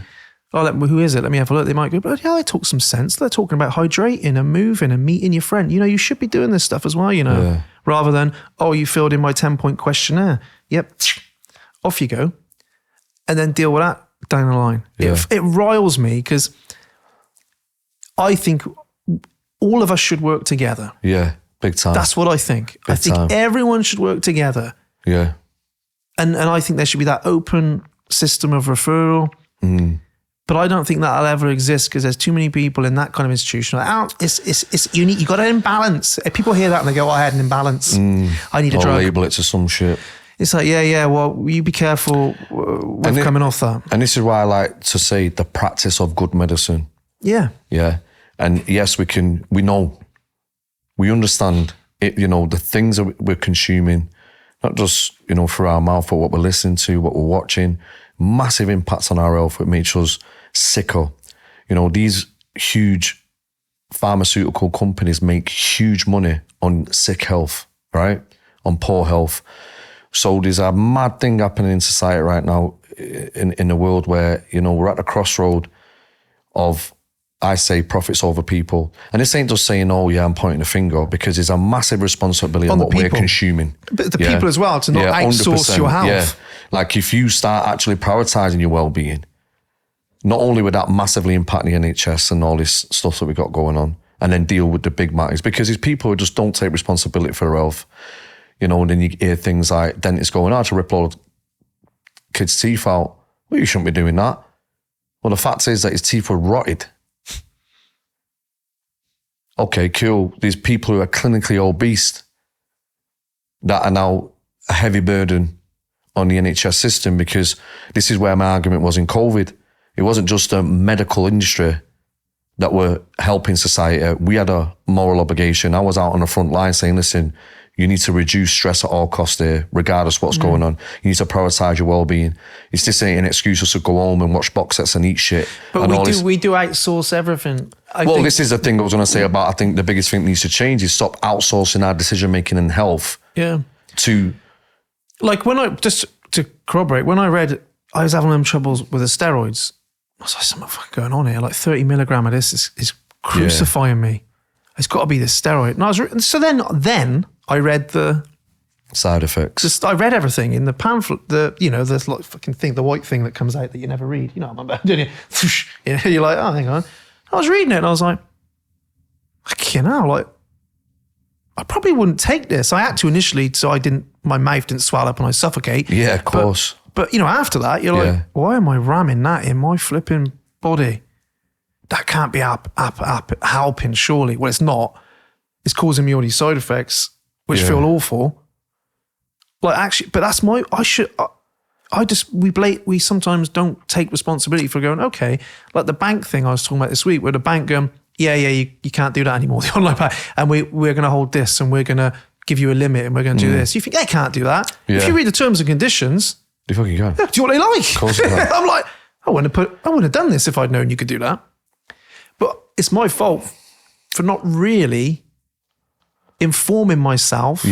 who is it? Let me have a look. They might go, but yeah, they talk some sense. They're talking about hydrating and moving and meeting your friend. You know, you should be doing this stuff as well, you know, rather than, you filled in my 10-point questionnaire. Yep. Off you go. And then deal with that down the line. Yeah. It riles me because I think all of us should work together. Yeah, big time. That's what I think. I think everyone should work together. Yeah. And I think there should be that open system of referral. But I don't think that'll ever exist because there's too many people in that kind of institution. Like, it's unique. You got an imbalance. If people hear that and they go, I had an imbalance. I need a drug. Label it to some shit. It's like, well, you be careful with coming off that. And this is why I like to say the practice of good medicine. Yeah. Yeah. And yes, we understand it, you know, the things that we're consuming, not just, you know, through our mouth, but what we're listening to, what we're watching, massive impacts on our health. It makes us sicker. You know, these huge pharmaceutical companies make huge money on sick health, right? On poor health. So there's a mad thing happening in society right now in the world where, you know, we're at the crossroad of, I say, profits over people. And this ain't just saying, I'm pointing a finger, because there's a massive responsibility on what we're consuming. But the people as well, to not outsource your health. Yeah. Like if you start actually prioritising your well-being, not only would that massively impact the NHS and all this stuff that we got going on, and then deal with the big matters, because there's people who just don't take responsibility for their health. You know, and then you hear things like dentists going, to rip all kids' teeth out. Well, you shouldn't be doing that. Well, the fact is that his teeth were rotted. Okay, cool. There's people who are clinically obese that are now a heavy burden on the NHS system, because this is where my argument was in COVID. It wasn't just a medical industry that were helping society. We had a moral obligation. I was out on the front line saying, listen, you need to reduce stress at all costs here, regardless of what's going on. You need to prioritise your well-being. It's just ain't an excuse us to go home and watch box sets and eat shit. But we do outsource everything. This is the thing I was going to say about, I think the biggest thing that needs to change is stop outsourcing our decision-making and health to Like just to corroborate, when I read I was having them troubles with the steroids, I was like, something fucking going on here. Like 30 milligram of this is crucifying me. It's got to be this steroid. And I was so then I read the side effects. I read everything in the pamphlet. There's like fucking thing, the white thing that comes out that you never read. You know what I'm about, don't you? You're like, oh, hang on. I was reading it and I was like, fucking hell, like I probably wouldn't take this. I had to initially, so my mouth didn't swell up and I suffocate. Yeah, of course. But after that, you're like, why am I ramming that in my flipping body? That can't be helping, surely. Well, it's not. It's causing me all these side effects, which feel awful. Like actually, but that's we sometimes don't take responsibility for going, okay, like the bank thing I was talking about this week, where the bank going, you can't do that anymore, the online bank, and we're going to hold this and we're going to give you a limit and we're going to do this. You think they can't do that? Yeah. If you read the terms and conditions, they fucking can. Do what they like. Of course they can. I'm like, I wouldn't have done this if I'd known you could do that. But it's my fault for not really informing myself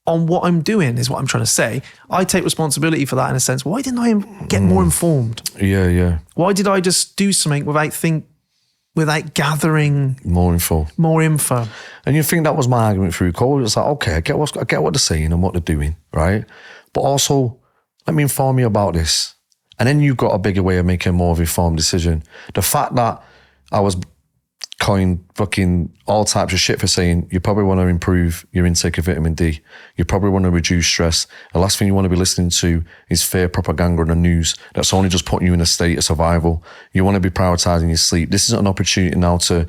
on what I'm doing, is what I'm trying to say. I take responsibility for that in a sense. Why didn't I get more informed? Yeah. Why did I just do something without gathering more info? And you think that was my argument through COVID. It's like, okay, I get what they're saying and what they're doing, right? But also, let me inform you about this. And then you've got a bigger way of making a more of an informed decision. The fact that I was coined fucking all types of shit for saying you probably want to improve your intake of vitamin D. You probably want to reduce stress. The last thing you want to be listening to is fear propaganda on the news. That's only just putting you in a state of survival. You want to be prioritizing your sleep. This isn't an opportunity now to,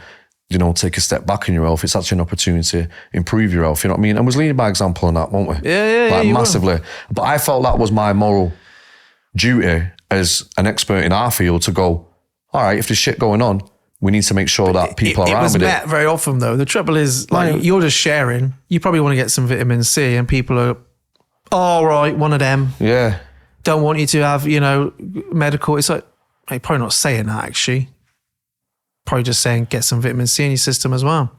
take a step back in your health. It's actually an opportunity to improve your health. You know what I mean? And was leading by example on that, weren't we? Yeah. Massively. But I felt that was my moral duty as an expert in our field to go, all right, if there's shit going on, we need to make sure that people are around with it. It was met very often though. The trouble is, like, you're just sharing. You probably want to get some vitamin C and people are, all right, one of them. Yeah. Don't want you to have, medical. It's like, you're probably not saying that actually. Probably just saying get some vitamin C in your system as well.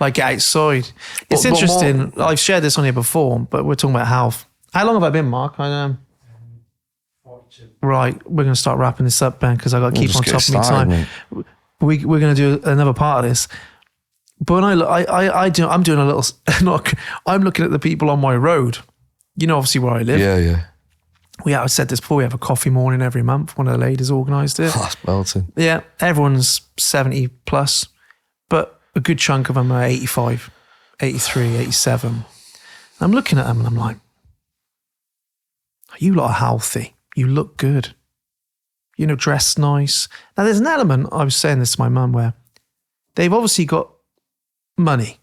Like get outside. It's interesting. I've shared this on here before, but we're talking about health. How long have I been, Mark? Right, we're going to start wrapping this up, Ben, because I got to keep on top of my time. Mate. We're going to do another part of this. But when I'm doing a little. I'm looking at the people on my road. Obviously where I live. Yeah. I said this before. We have a coffee morning every month. One of the ladies organised it. Oh, that's belting. Yeah, everyone's 70 plus, but a good chunk of them are 85, 83, 87. I'm looking at them and I'm like, you lot are healthy. You look good. Dressed nice. Now, there's an element, I was saying this to my mum, where they've obviously got money.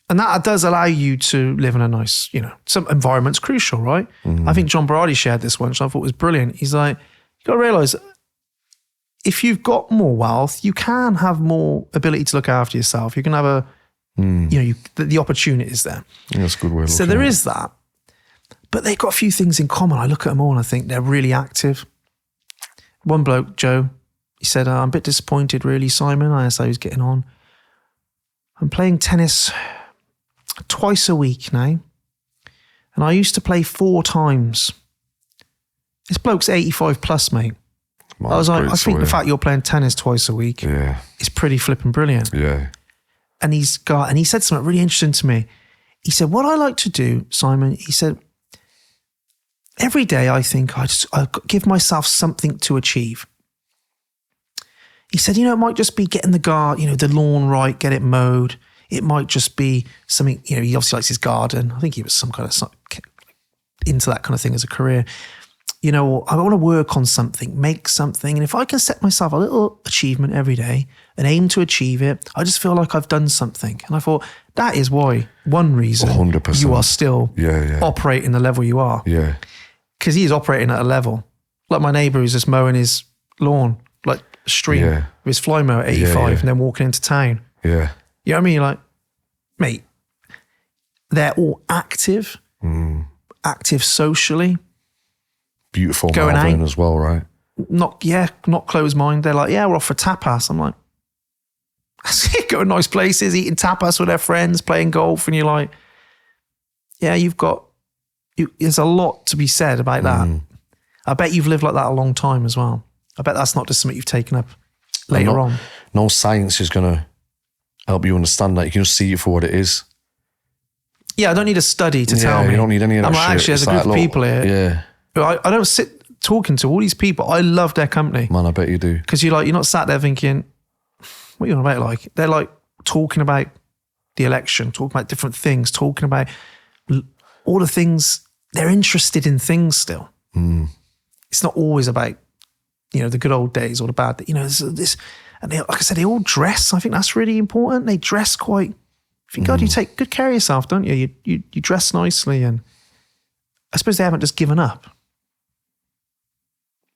And that does allow you to live in a nice, some environment's crucial, right? Mm-hmm. I think John Berardi shared this once, which I thought was brilliant. He's like, you got to realise, if you've got more wealth, you can have more ability to look after yourself. You can have the opportunity is there. Yeah, that's a good way of looking So there is that. But they've got a few things in common. I look at them all and I think they're really active. One bloke, Joe, he said, I'm a bit disappointed really, Simon. I asked how he was getting on. I'm playing tennis twice a week now. And I used to play 4 times. This bloke's 85 plus, mate. I was like, I think the fact you're playing tennis twice a week is pretty flipping brilliant. Yeah. And he said something really interesting to me. He said, what I like to do, Simon, he said, every day I think I give myself something to achieve. He said, it might just be getting the lawn right, get it mowed. It might just be something, he obviously likes his garden. I think he was some kind of into that kind of thing as a career. I want to work on something, make something. And if I can set myself a little achievement every day and aim to achieve it, I just feel like I've done something. And I thought, that is one reason 100%. You are still operating the level you are. Yeah. Because he is operating at a level. Like my neighbour who's just mowing his lawn, like a stream, with his fly mower at 85 and then walking into town. Yeah. You know what I mean? Like, mate, they're all active socially. Beautiful going out as well, right? Not closed mind. They're like, we're off for tapas. I'm like, going nice places, eating tapas with their friends, playing golf, and you're like, you've got there's a lot to be said about that. I bet you've lived like that a long time as well. I bet that's not just something you've taken up later on. No science is going to help you understand that. You can just see it for what it is. Yeah, I don't need a study to tell me. You don't need any of that shit. Actually, there's a group of people here. Yeah. I don't sit talking to all these people. I love their company. Man, I bet you do. Because you're not sat there thinking, what are you on about? Like, they're like talking about the election, talking about different things, talking about all the things. They're interested in things still. It's not always about, the good old days or the bad. This, and they, like I said, they all dress. I think that's really important. They dress quite. I think, God, you take good care of yourself, don't you? You dress nicely, and I suppose they haven't just given up.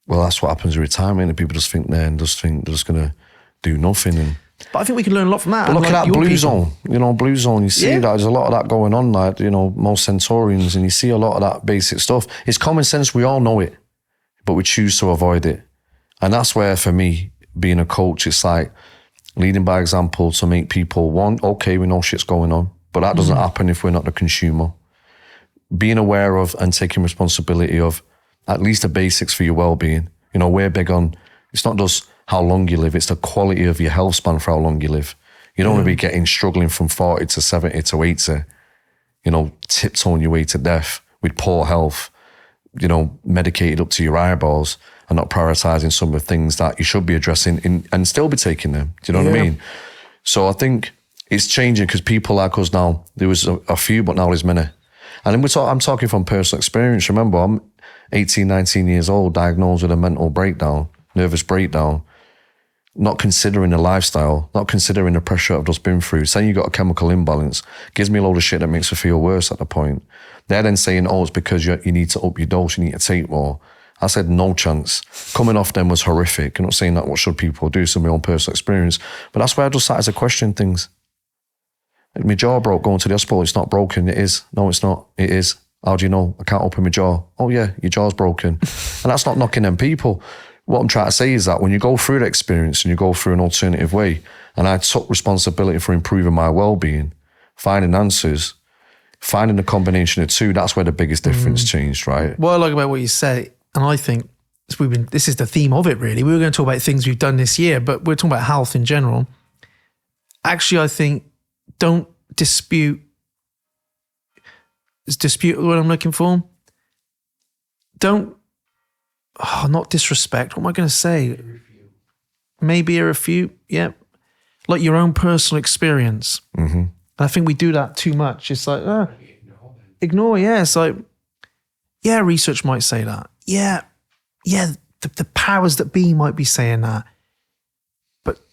Well, that's what happens in retirement. And people just think they're just going to do nothing. But I think we can learn a lot from that. But look at that Blue Zone. Blue Zone, you see that. There's a lot of that going on, like, most Centaurians, and you see a lot of that basic stuff. It's common sense. We all know it, but we choose to avoid it. And that's where, for me, being a coach, it's like leading by example to make people want, okay, we know shit's going on, but that doesn't happen if we're not the consumer. Being aware of and taking responsibility of at least the basics for your well-being. We're big on, it's not just how long you live, it's the quality of your health span for how long you live. You don't want to be struggling from 40 to 70 to 80, tiptoeing your way to death with poor health, medicated up to your eyeballs and not prioritising some of the things that you should be addressing and still be taking them. Do you know what I mean? So I think it's changing because people like us now, there was a few, but now there's many. And then I'm talking from personal experience. Remember, I'm 18, 19 years old, diagnosed with a mental breakdown, nervous breakdown, not considering the lifestyle, not considering the pressure I've just been through, saying you got a chemical imbalance, gives me a load of shit that makes me feel worse at the point. They're then saying, it's because you need to up your dose, you need to take more. I said, no chance. Coming off them was horrific. I'm not saying that what should people do, some of my own personal experience, but that's why I just started to question things. My jaw broke going to the hospital. It's not broken. It is. No, it's not. It is. How do you know? I can't open my jaw. Oh yeah, your jaw's broken. And that's not knocking them people. What I'm trying to say is that when you go through the experience and you go through an alternative way, and I took responsibility for improving my well-being, finding answers, finding the combination of two, that's where the biggest difference changed, right? What I like about what you say, and I think this is the theme of it really. We were going to talk about things we've done this year, but we're talking about health in general. Actually, I think don't dispute. Is dispute what I'm looking for? Don't, not disrespect. What am I going to say? Maybe a refute. Yeah. Like your own personal experience. And I think we do that too much. It's like, ignore. Yeah. It's like, yeah, research might say that. Yeah. The powers that be might be saying that.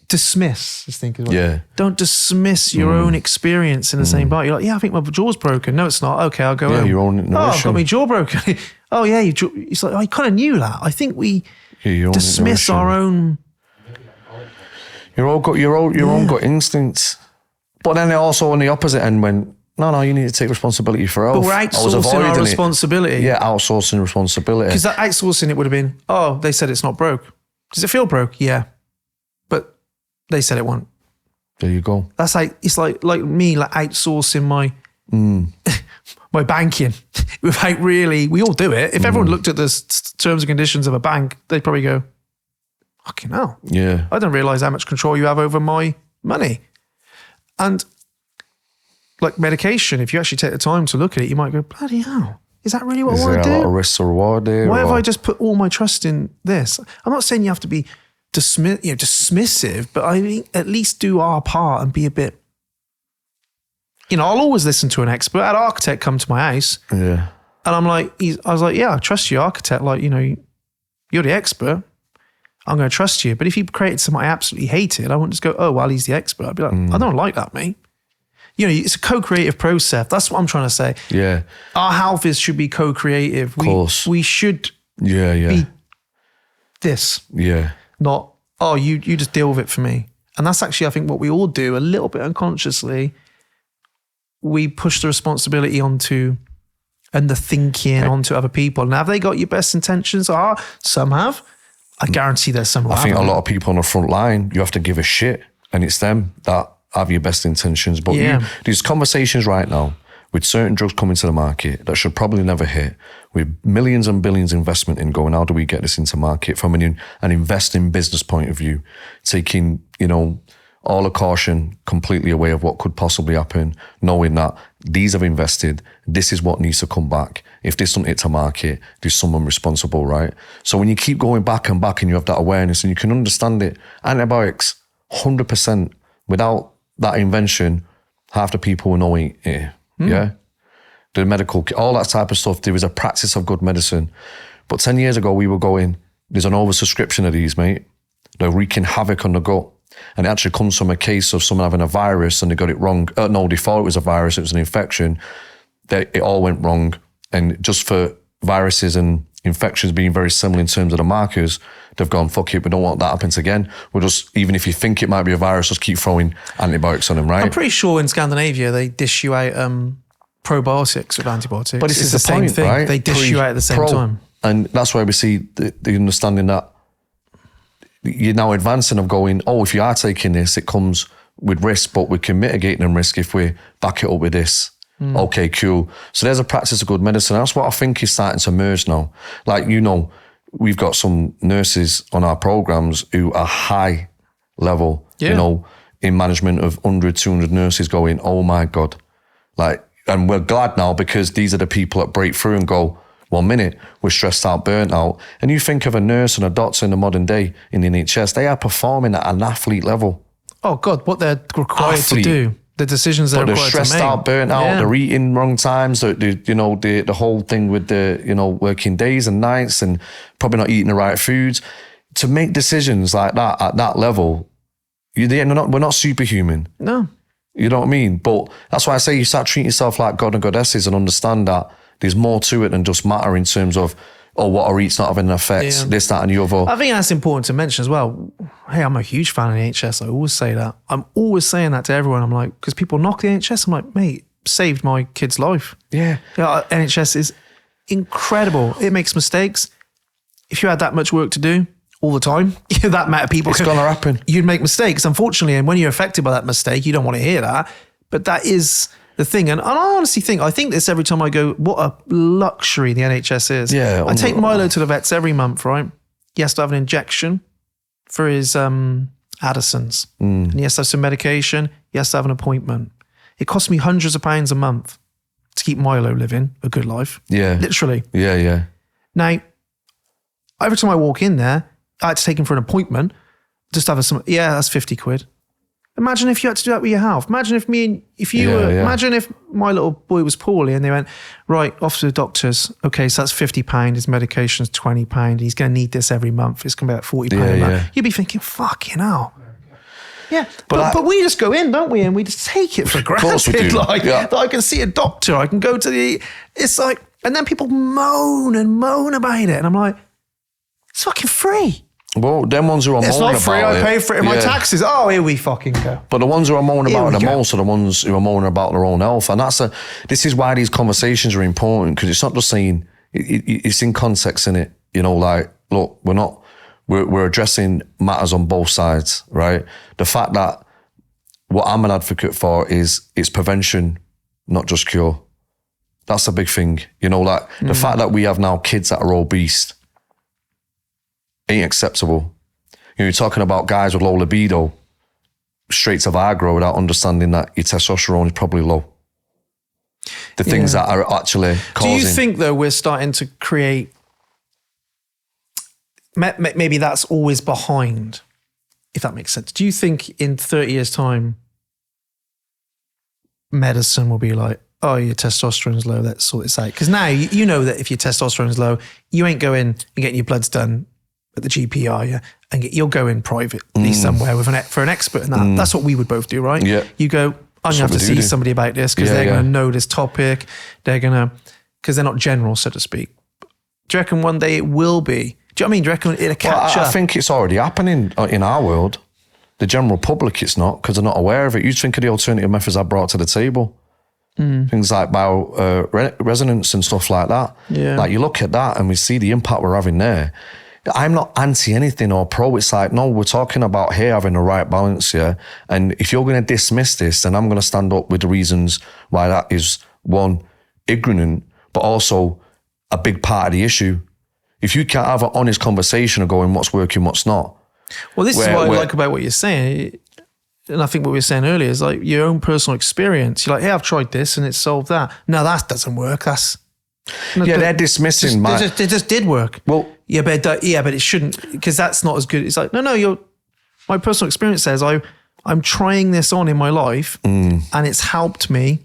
Dismiss, I think, as well. Yeah. Don't dismiss your own experience in the same bite. You're like, I think my jaw's broken. No, it's not. Okay, I'll go home. Your own intuition. I've got my jaw broken. It's like, I kind of knew that. I think we dismiss our own. Your own gut instincts. But then also on the opposite end went, no, you need to take responsibility for health. But we're outsourcing our responsibility. Yeah, outsourcing responsibility. Because that outsourcing it would have been, they said it's not broke. Does it feel broke? Yeah. They said it won't. There you go. That's like, it's like me outsourcing my my banking without really, we all do it. If everyone looked at the terms and conditions of a bank, they'd probably go, fucking hell. Yeah. I don't realise how much control you have over my money. And like medication, if you actually take the time to look at it, you might go, bloody hell. Is that really what I want to do? Is there a lot of risk to reward there? Why have I just put all my trust in this? I'm not saying you have to be dismissive, but I think at least do our part and be a bit, I'll always listen to an expert. I had an architect come to my house. Yeah. And I'm like, I was like, yeah, I trust you, architect. Like, you're the expert. I'm going to trust you. But if you created something I absolutely hated, I wouldn't just go, oh, well, he's the expert. I'd be like, I don't like that, mate. It's a co-creative process. That's what I'm trying to say. Yeah. Our health should be co-creative. Of course. We should be this. Yeah. Not, you just deal with it for me. And that's actually, I think, what we all do a little bit unconsciously. We push the responsibility onto and the thinking onto other people. And have they got your best intentions? Some have. I guarantee there's some. I think a lot of people on the front line, you have to give a shit, and it's them that have your best intentions. But these conversations right now, with certain drugs coming to the market that should probably never hit, with millions and billions investment in going, how do we get this into market from an investing business point of view, taking, all the caution completely away of what could possibly happen, knowing that these have invested, this is what needs to come back. If this doesn't hit to market, there's someone responsible, right? So when you keep going back and back and you have that awareness and you can understand it, antibiotics, 100%, without that invention, half the people will know it, yeah? The medical, all that type of stuff, there is a practice of good medicine. But 10 years ago, we were going, there's an oversubscription of these, mate. They're wreaking havoc on the gut. And it actually comes from a case of someone having a virus and they got it wrong. No, they thought it was a virus, it was an infection. It all went wrong. And just for viruses and infections being very similar in terms of the markers, they've gone, fuck it, we don't want that happens again. We'll just, even if you think it might be a virus, just keep throwing antibiotics on them, right? I'm pretty sure in Scandinavia, they dish you out probiotics with antibiotics. But this is the same point, thing, right? They dish you out at the same time. And that's why we see the understanding that you're now advancing of going, if you are taking this, it comes with risk, but we can mitigate the risk if we back it up with this. Okay, cool. So there's a practice of good medicine. That's what I think is starting to emerge now. Like, we've got some nurses on our programs who are high level, in management of 100, 200 nurses going, oh my God. And we're glad now because these are the people that break through and go, 1 minute, we're stressed out, burnt out. And you think of a nurse and a doctor in the modern day in the NHS, they are performing at an athlete level. Oh God, what they're required to do, the decisions they're required to make. They're stressed out, burnt out, they're eating wrong times, the whole thing with the, working days and nights and probably not eating the right foods. To make decisions like that at that level, we're not superhuman. No. You know what I mean? But that's why I say you start treating yourself like God and goddesses and understand that there's more to it than just matter in terms of, what I eat's not having an effect, this, that, and the other. I think that's important to mention as well. Hey, I'm a huge fan of the NHS. I always say that. I'm always saying that to everyone. I'm like, because people knock the NHS. I'm like, mate, saved my kid's life. Yeah. NHS is incredible. It makes mistakes. If you had that much work to do all the time, that amount of people, it's going to happen. You'd make mistakes, unfortunately. And when you're affected by that mistake, you don't want to hear that. But that is the thing. And I honestly think this every time I go, what a luxury the NHS is. Yeah. I take Milo to the vets every month, right? He has to have an injection for his Addison's. And he has to have some medication. He has to have an appointment. It costs me hundreds of pounds a month to keep Milo living a good life. Yeah. Literally. Yeah. Now, every time I walk in there, I had to take him for an appointment. Just have that's 50 quid. Imagine if you had to do that with your health. Imagine imagine if my little boy was poorly and they went, right, off to the doctors. Okay, so that's £50. His medication's £20. He's going to need this every month. It's going to be like £40 a month. You'd be thinking, fucking hell. Yeah, but we just go in, don't we? And we just take it for granted. Of course we do. That I can see a doctor. I can go to it's like, and then people moan about it. And I'm like, it's fucking free. Well, them ones who are moaning about it. It's not free, I pay for it in my taxes. Oh, here we fucking go. But the ones who are moaning about it the most are the ones who are moaning about their own health. And this is why these conversations are important, because it's not just saying, it's in context, innit? Look, we're addressing matters on both sides, right? The fact that what I'm an advocate for is prevention, not just cure. That's a big thing. The fact that we have now kids that are obese ain't acceptable. You're talking about guys with low libido, straight to Viagra without understanding that your testosterone is probably low. The things that are actually causing... Do you think, though, we're starting to create... Maybe that's always behind, if that makes sense. Do you think in 30 years' time, medicine will be like, oh, your testosterone's low, let's sort this out? Because now you know that if your testosterone's low, you ain't going and getting your bloods done at the GP, are you? And you'll go in privately somewhere for an expert in that. That's what we would both do, right? Yeah. You go, I'm going to have to see somebody about this because they're going to know this topic. They're going to, because they're not general, so to speak. Do you reckon one day it will be? Do you know what I mean? Do you reckon it'll catch up? I think it's already happening in our world. The general public, it's not, because they're not aware of it. You think of the alternative methods I brought to the table. Things like resonance and stuff like that. Yeah. Like you look at that and we see the impact we're having there. I'm not anti anything or pro. It's like, no, we're talking about here having the right balance here. And if you're going to dismiss this, then I'm going to stand up with the reasons why that is one, ignorant, but also a big part of the issue. If you can't have an honest conversation of going, what's working, what's not. Well, this is what I like about what you're saying. And I think what we were saying earlier is like your own personal experience. You're like, hey, I've tried this and it solved that. No, that doesn't work. They're dismissing it just did work. Well, but it shouldn't, because that's not as good. It's like, no, my personal experience says I'm trying this on in my life and it's helped me.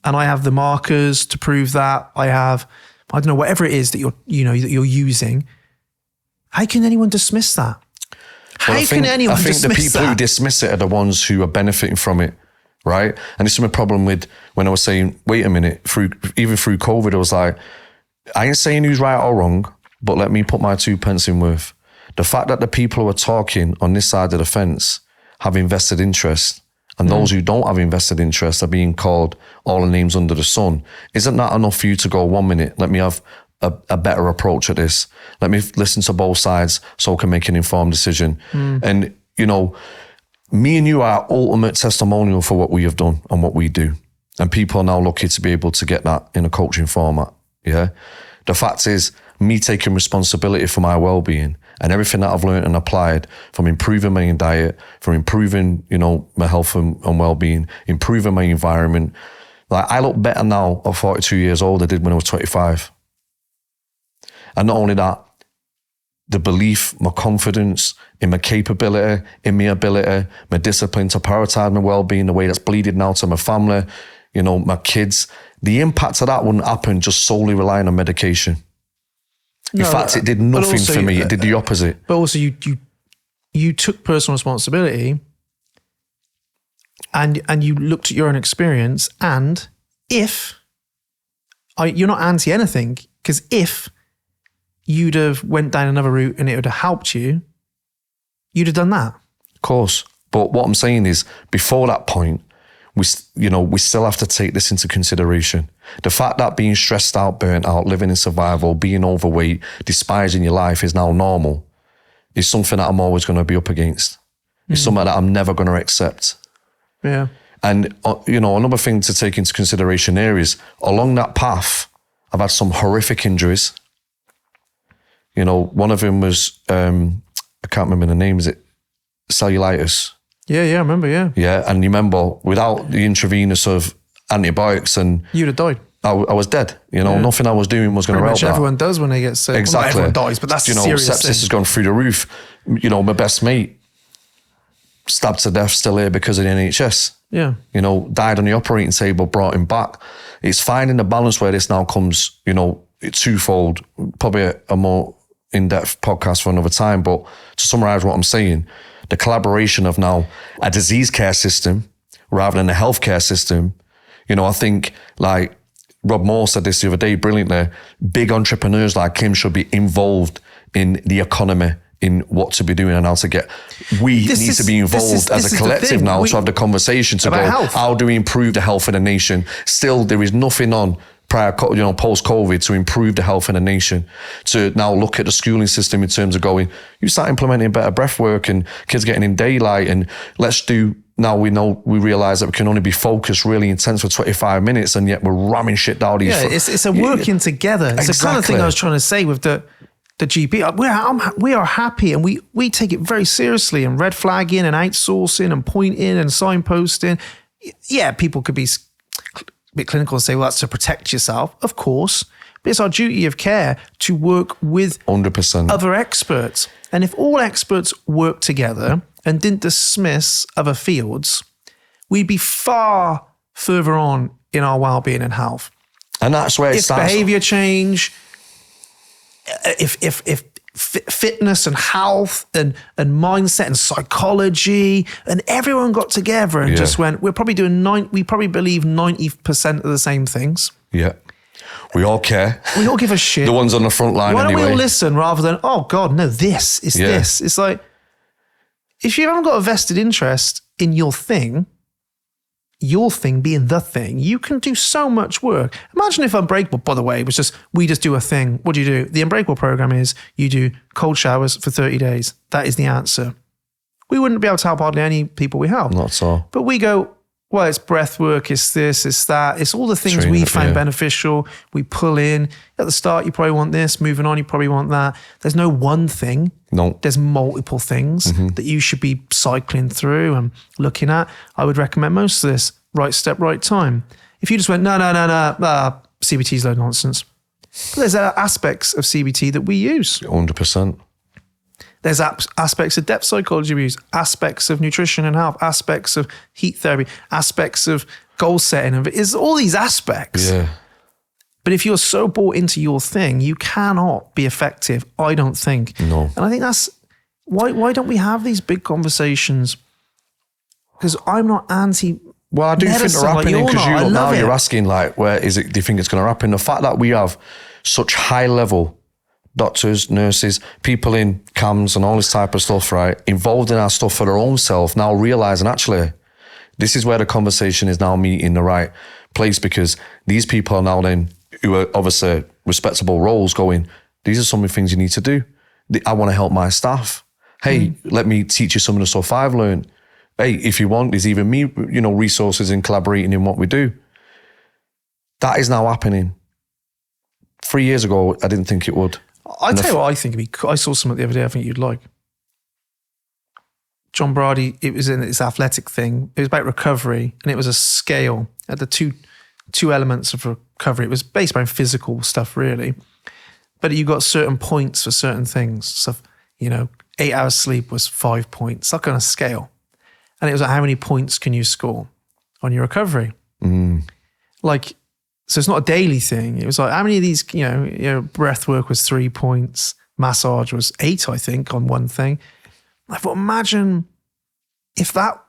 And I have the markers to prove that. I don't know, whatever it is that you're using. How can anyone dismiss that? I think the people who dismiss it are the ones who are benefiting from it, right? And this is my problem with when I was saying, wait a minute, even through COVID, I was like, I ain't saying who's right or wrong, but let me put my 2 pence in worth. The fact that the people who are talking on this side of the fence have invested interest, and those who don't have invested interest are being called all the names under the sun, isn't that enough for you to go, 1 minute, let me have a better approach at this. Let me listen to both sides so I can make an informed decision. And, me and you are ultimate testimonial for what we have done and what we do. And people are now lucky to be able to get that in a coaching format. Yeah. The fact is, me taking responsibility for my well-being and everything that I've learned and applied, from improving my diet, from improving, my health and well-being, improving my environment. Like, I look better now at 42 years old than I did when I was 25. And not only that, the belief, my confidence in my capability, in my ability, my discipline to prioritize my well-being, the way that's bleeding now to my family, my kids, the impact of that wouldn't happen just solely relying on medication. In fact, it did nothing for me. It did the opposite. But also you took personal responsibility and you looked at your own experience, and you're not anti anything, because if you'd have went down another route and it would have helped you, you'd have done that. Of course. But what I'm saying is, before that point, we still have to take this into consideration. The fact that being stressed out, burnt out, living in survival, being overweight, despising your life is now normal, is something that I'm always going to be up against. It's something that I'm never going to accept. Yeah. And, another thing to take into consideration there is, along that path, I've had some horrific injuries. One of them was, I can't remember the name, is it cellulitis? Yeah, I remember, yeah. Yeah, and you remember, without the intravenous of antibiotics, and you'd have died. I was dead. Nothing I was doing was going to help that. Everyone does when they get sick. Exactly. Well, not everyone dies, but that's a serious sepsis thing. has gone through the roof. My best mate, stabbed to death, still here because of the NHS. Yeah. Died on the operating table, brought him back. It's finding the balance where this now comes, it's twofold, probably a more in-depth podcast for another time. But to summarize what I'm saying, the collaboration of now a disease care system rather than a healthcare system. I think, like Rob Moore said this the other day brilliantly, big entrepreneurs like him should be involved in the economy, in what to be doing and how to get. We need to be involved as a collective now to have the conversation to go, health. How do we improve the health of the nation? Still, there is nothing on post-COVID to improve the health of the nation, to now look at the schooling system in terms of going, you start implementing better breath work and kids getting in daylight, and now we realize that we can only be focused really intense for 25 minutes, and yet we're ramming shit down these. Yeah, it's a working together. It's the kind of thing I was trying to say with the GP. We are happy, and we take it very seriously, and red flagging and outsourcing and pointing and signposting. Yeah, people could be a bit clinical and say, well, that's to protect yourself. Of course. But it's our duty of care to work with 100% other experts. And if all experts work together and didn't dismiss other fields, we'd be far further on in our well-being and health. And that's where it starts. If behavior change, if fitness and health and mindset and psychology, and everyone got together and just went, we probably believe 90% of the same things. Yeah. We all care. We all give a shit. The ones on the front line. Why don't anyway. we all listen rather than, oh God, no, this is this. It's like, if you haven't got a vested interest in your thing being the thing, you can do so much work. Imagine if Unbreakable, by the way, was just, we just do a thing. What do you do? The Unbreakable program is you do cold showers for 30 days. That is the answer. We wouldn't be able to help hardly any people we help. Not so. But we go, Well, it's breath work, it's this, it's that. It's all the things we find beneficial. We pull in. At the start, you probably want this. Moving on, you probably want that. There's no one thing. No. There's multiple things that you should be cycling through and looking at. I would recommend most of this. Right step, right time. If you just went, no, CBT's low nonsense. But there's aspects of CBT that we use. 100%. There's aspects of depth psychology we use, aspects of nutrition and health, aspects of heat therapy, aspects of goal setting. It's all these aspects. Yeah. But if you're so bought into your thing, you cannot be effective, I don't think. No. And I think that's, why don't we have these big conversations? Because I'm not anti. Well, I do think they're happening because you're asking, like, where is it? Do you think it's going to happen? The fact that we have such high level doctors, nurses, people in CAMS and all this type of stuff, right, involved in our stuff for their own self, now realizing actually this is where the conversation is now meeting the right place, because these people are now then, who are obviously respectable roles, going, these are some of the things you need to do. I want to help my staff. Hey, let me teach you some of the stuff I've learned. Hey, if you want, there's even me, resources and collaborating in what we do. That is now happening. 3 years ago, I didn't think it would. I'll tell you what I think it'd be. I saw something the other day I think you'd like. John Brady, it was in this athletic thing. It was about recovery, and it was a scale at the two elements of recovery. It was based on physical stuff, really. But you got certain points for certain things. So, 8 hours sleep was 5 points, like on a scale. And it was like, how many points can you score on your recovery? So it's not a daily thing. It was like, how many of these, breath work was 3 points, massage was 8, I think, on one thing. I thought, imagine if that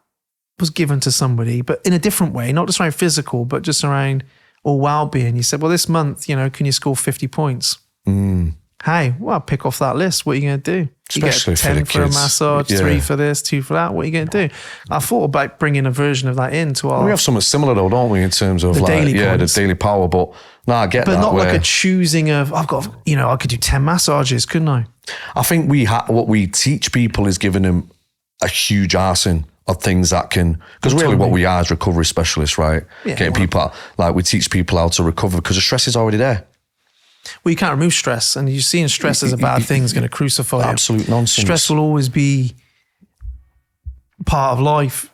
was given to somebody, but in a different way, not just around physical, but just around all well-being. You said, well, this month, can you score 50 points? Hey, well, I'll pick off that list. What are you going to do? Especially you get 10 for a massage, 3 for this, 2 for that. What are you going to do? I thought about bringing a version of that into our... We have something similar though, don't we, in terms of the daily power, but no, I get that. But not like a choosing of, I've got, I could do 10 massages, couldn't I? I think what we teach people is giving them a huge arsenal of things that can, because really what we are is recovery specialists, right? Yeah, getting people, we teach people how to recover because the stress is already there. Well, you can't remove stress, and you're seeing stress as a bad thing is going to crucify you. Absolute nonsense. Stress will always be part of life.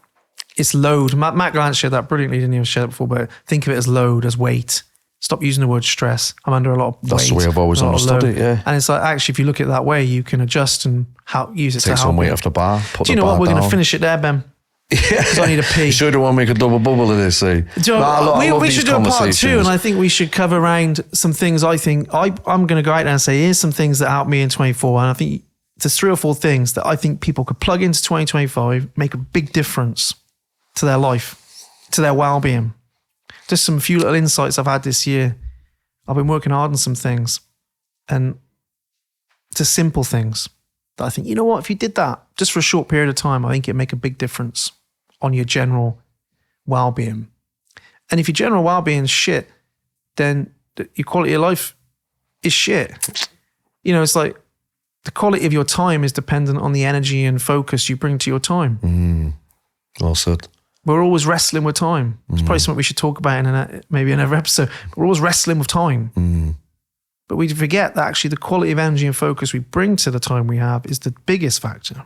It's load. Matt Grant shared that brilliantly, didn't he? I've shared it before, but think of it as load, as weight. Stop using the word stress. I'm under a lot of weight. That's the way I've always understood it, yeah. And it's like, actually, if you look at it that way, you can adjust and use it to help. Take some weight off the bar, Do you know what? We're going to finish it there, Ben. Because I need a pee. Sure don't want to make a double bubble of this, eh? We should do a part 2, and I think we should cover around some things. I think I'm going to go out there and say, here's some things that helped me in 24, and I think there's 3 or 4 things that I think people could plug into 2025, make a big difference to their life, to their well-being. Just some few little insights I've had this year. I've been working hard on some things, and just simple things that I think, if you did that just for a short period of time, I think it'd make a big difference on your general well-being. And if your general well-being is shit, then your quality of life is shit. It's like the quality of your time is dependent on the energy and focus you bring to your time. Well said. We're always wrestling with time. It's probably something we should talk about in maybe another episode. We're always wrestling with time. But we forget that actually the quality of energy and focus we bring to the time we have is the biggest factor.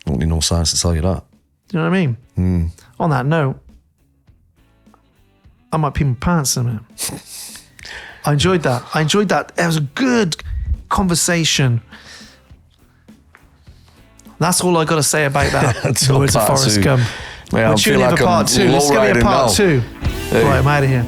Don't need no science to tell you that. Do you know what I mean? On that note, I might pee my pants in a minute. I enjoyed that. It was a good conversation. That's all I got to say about that. The words of Forrest Gump. We're tuning in for part 2. Let's go to part 2. Right, I'm out of here.